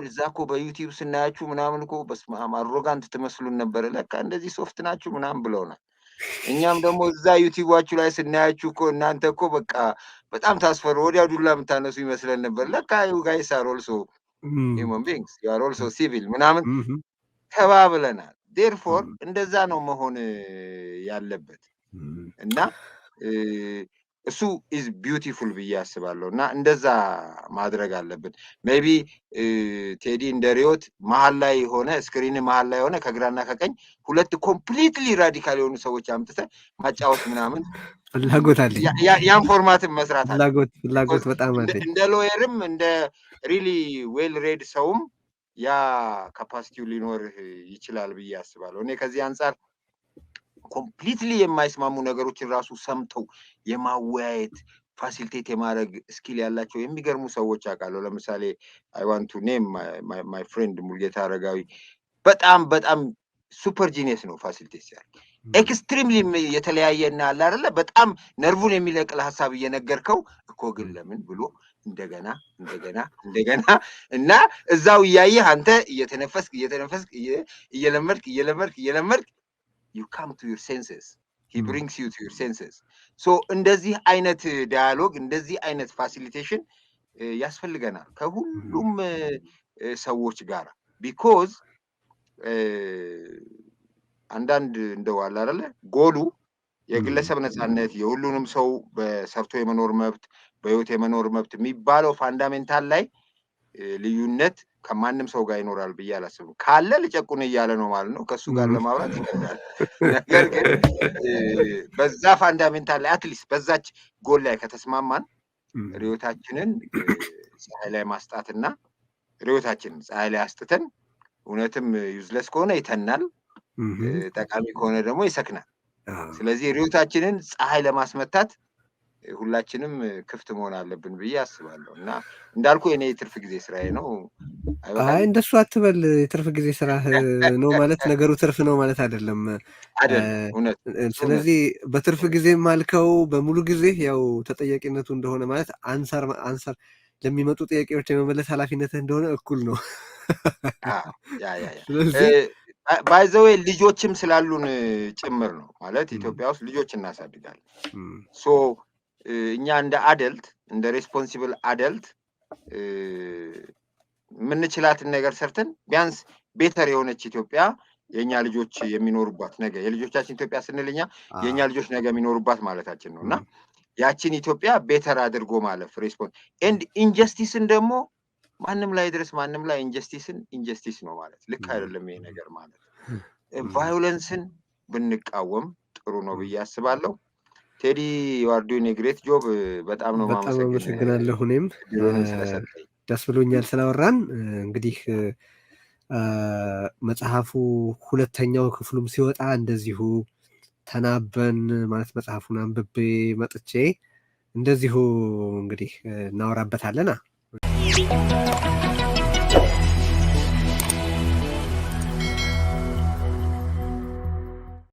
[SPEAKER 2] እዛ እኮ በዩቲዩብ ስናያችሁ ምናምን እኮ በስመ አብ አሮጋንት ትመስሉን ነበር፣ ለካ እንደዚህ ሶፍት ናችሁ ምናምን ብለውናል። እኛም ደግሞ እዛ ዩቲዩባችሁ ላይ ስናያችሁ እኮ እናንተ እኮ በቃ በጣም ታስፈሩ ወዲያ ዱላ የምታነሱ ይመስለን ነበር። ለካ ዩ ጋይስ አር ኦልሶ ሂውመን ቢንግስ ዩ አር ኦልሶ ሲቪል ምናምን ተባብለናል። ዴርፎር እንደዛ ነው መሆን ያለበት እና እሱ ኢዝ ቢዩቲፉል ብዬ አስባለሁ እና እንደዛ ማድረግ አለብን። ሜቢ ቴዲ እንደ ሪዮት መሀል ላይ ሆነ ስክሪን መሀል ላይ ሆነ ከግራና ከቀኝ ሁለት ኮምፕሊትሊ ራዲካል የሆኑ ሰዎች አምጥተ ማጫወት ምናምን
[SPEAKER 1] ፍላጎት አለኝ።
[SPEAKER 2] ያን ፎርማትን መስራት አለ
[SPEAKER 1] ፍላጎት በጣም አለኝ።
[SPEAKER 2] እንደ ሎየርም እንደ ሪሊ ዌል ሬድ ሰውም ያ ካፓሲቲው ሊኖርህ ይችላል ብዬ አስባለሁ። እኔ ከዚህ አንጻር ኮምፕሊትሊ የማይስማሙ ነገሮችን ራሱ ሰምተው የማወያየት ፋሲሊቴት የማድረግ ስኪል ያላቸው የሚገርሙ ሰዎች አውቃለሁ። ለምሳሌ አይ ዋንት ቱ ኔም ማይ ፍሬንድ ሙልጌታ አረጋዊ በጣም በጣም ሱፐር ጂኒየስ ነው ፋሲሊቴት ሲያደርግ። ኤክስትሪምሊ የተለያየና አለ አይደለ በጣም ነርቡን የሚለቅል ሀሳብ እየነገርከው እኮ ግን ለምን ብሎ እንደገና እና እዛው እያየህ አንተ እየተነፈስክ እየለመድክ you come to your senses. He brings you to your senses. So እንደዚህ አይነት ዳያሎግ እንደዚህ አይነት ፋሲሊቴሽን ያስፈልገናል ከሁሉም ሰዎች ጋር ቢኮዝ አንዳንድ እንደው አለ አይደለ ጎሉ የግለሰብ ነፃነት የሁሉንም ሰው በሰርቶ የመኖር መብት በህይወት የመኖር መብት የሚባለው ፋንዳሜንታል ላይ ልዩነት ከማንም ሰው ጋር ይኖራል ብዬ አላስብም። ካለ ልጨቁን እያለ ነው ማለት ነው። ከሱ ጋር ለማውራት ይከብዳል። ነገር ግን በዛ ፋንዳሜንታል ላይ አትሊስት በዛች ጎል ላይ ከተስማማን ርዕዮታችንን ፀሐይ ላይ ማስጣትና ርዕዮታችንን ፀሐይ ላይ አስጥተን እውነትም ዩዝለስ ከሆነ ይተናል፣ ጠቃሚ ከሆነ ደግሞ ይሰክናል። ስለዚህ ርዕዮታችንን ፀሐይ ለማስመታት ሁላችንም ክፍት መሆን አለብን ብዬ አስባለሁ እና እንዳልኩ የኔ የትርፍ ጊዜ ስራዬ ነው።
[SPEAKER 1] አይ እንደሱ አትበል። የትርፍ ጊዜ ስራ ነው ማለት ነገሩ ትርፍ ነው ማለት አይደለም። ስለዚህ በትርፍ ጊዜ ማልከው በሙሉ ጊዜ ያው ተጠያቂነቱ እንደሆነ ማለት አንሰር ለሚመጡ ጥያቄዎች የመመለስ ኃላፊነትህ እንደሆነ እኩል ነው።
[SPEAKER 2] ባይዘዌ ልጆችም ስላሉን ጭምር ነው ማለት ኢትዮጵያ ውስጥ ልጆች እናሳድጋለን። ሶ እኛ እንደ አደልት እንደ ሬስፖንሲብል አደልት ምንችላትን ነገር ሰርተን ቢያንስ ቤተር የሆነች ኢትዮጵያ የኛ ልጆች የሚኖሩባት ነገ የልጆቻችን ኢትዮጵያ ስንልኛ የኛ ልጆች ነገ የሚኖሩባት ማለታችን ነው እና ያችን ኢትዮጵያ ቤተር አድርጎ ማለፍ ሬስፖንስ ኤንድ ኢንጀስቲስን ደግሞ ማንም ላይ ድረስ ማንም ላይ ኢንጀስቲስ ነው ማለት ልክ አይደለም። ይሄ ነገር ማለት ቫዮለንስን ብንቃወም ጥሩ ነው ብዬ አስባለሁ። ቴዲ you are doing a great job። በጣም ነው
[SPEAKER 1] ማመሰግናለሁ። እኔም ደስ ብሎኛል ስላወራን። እንግዲህ መጽሐፉ ሁለተኛው ክፍሉም ሲወጣ እንደዚሁ ተናበን ማለት መጽሐፉን አንብቤ መጥቼ እንደዚሁ እንግዲህ እናወራበታለና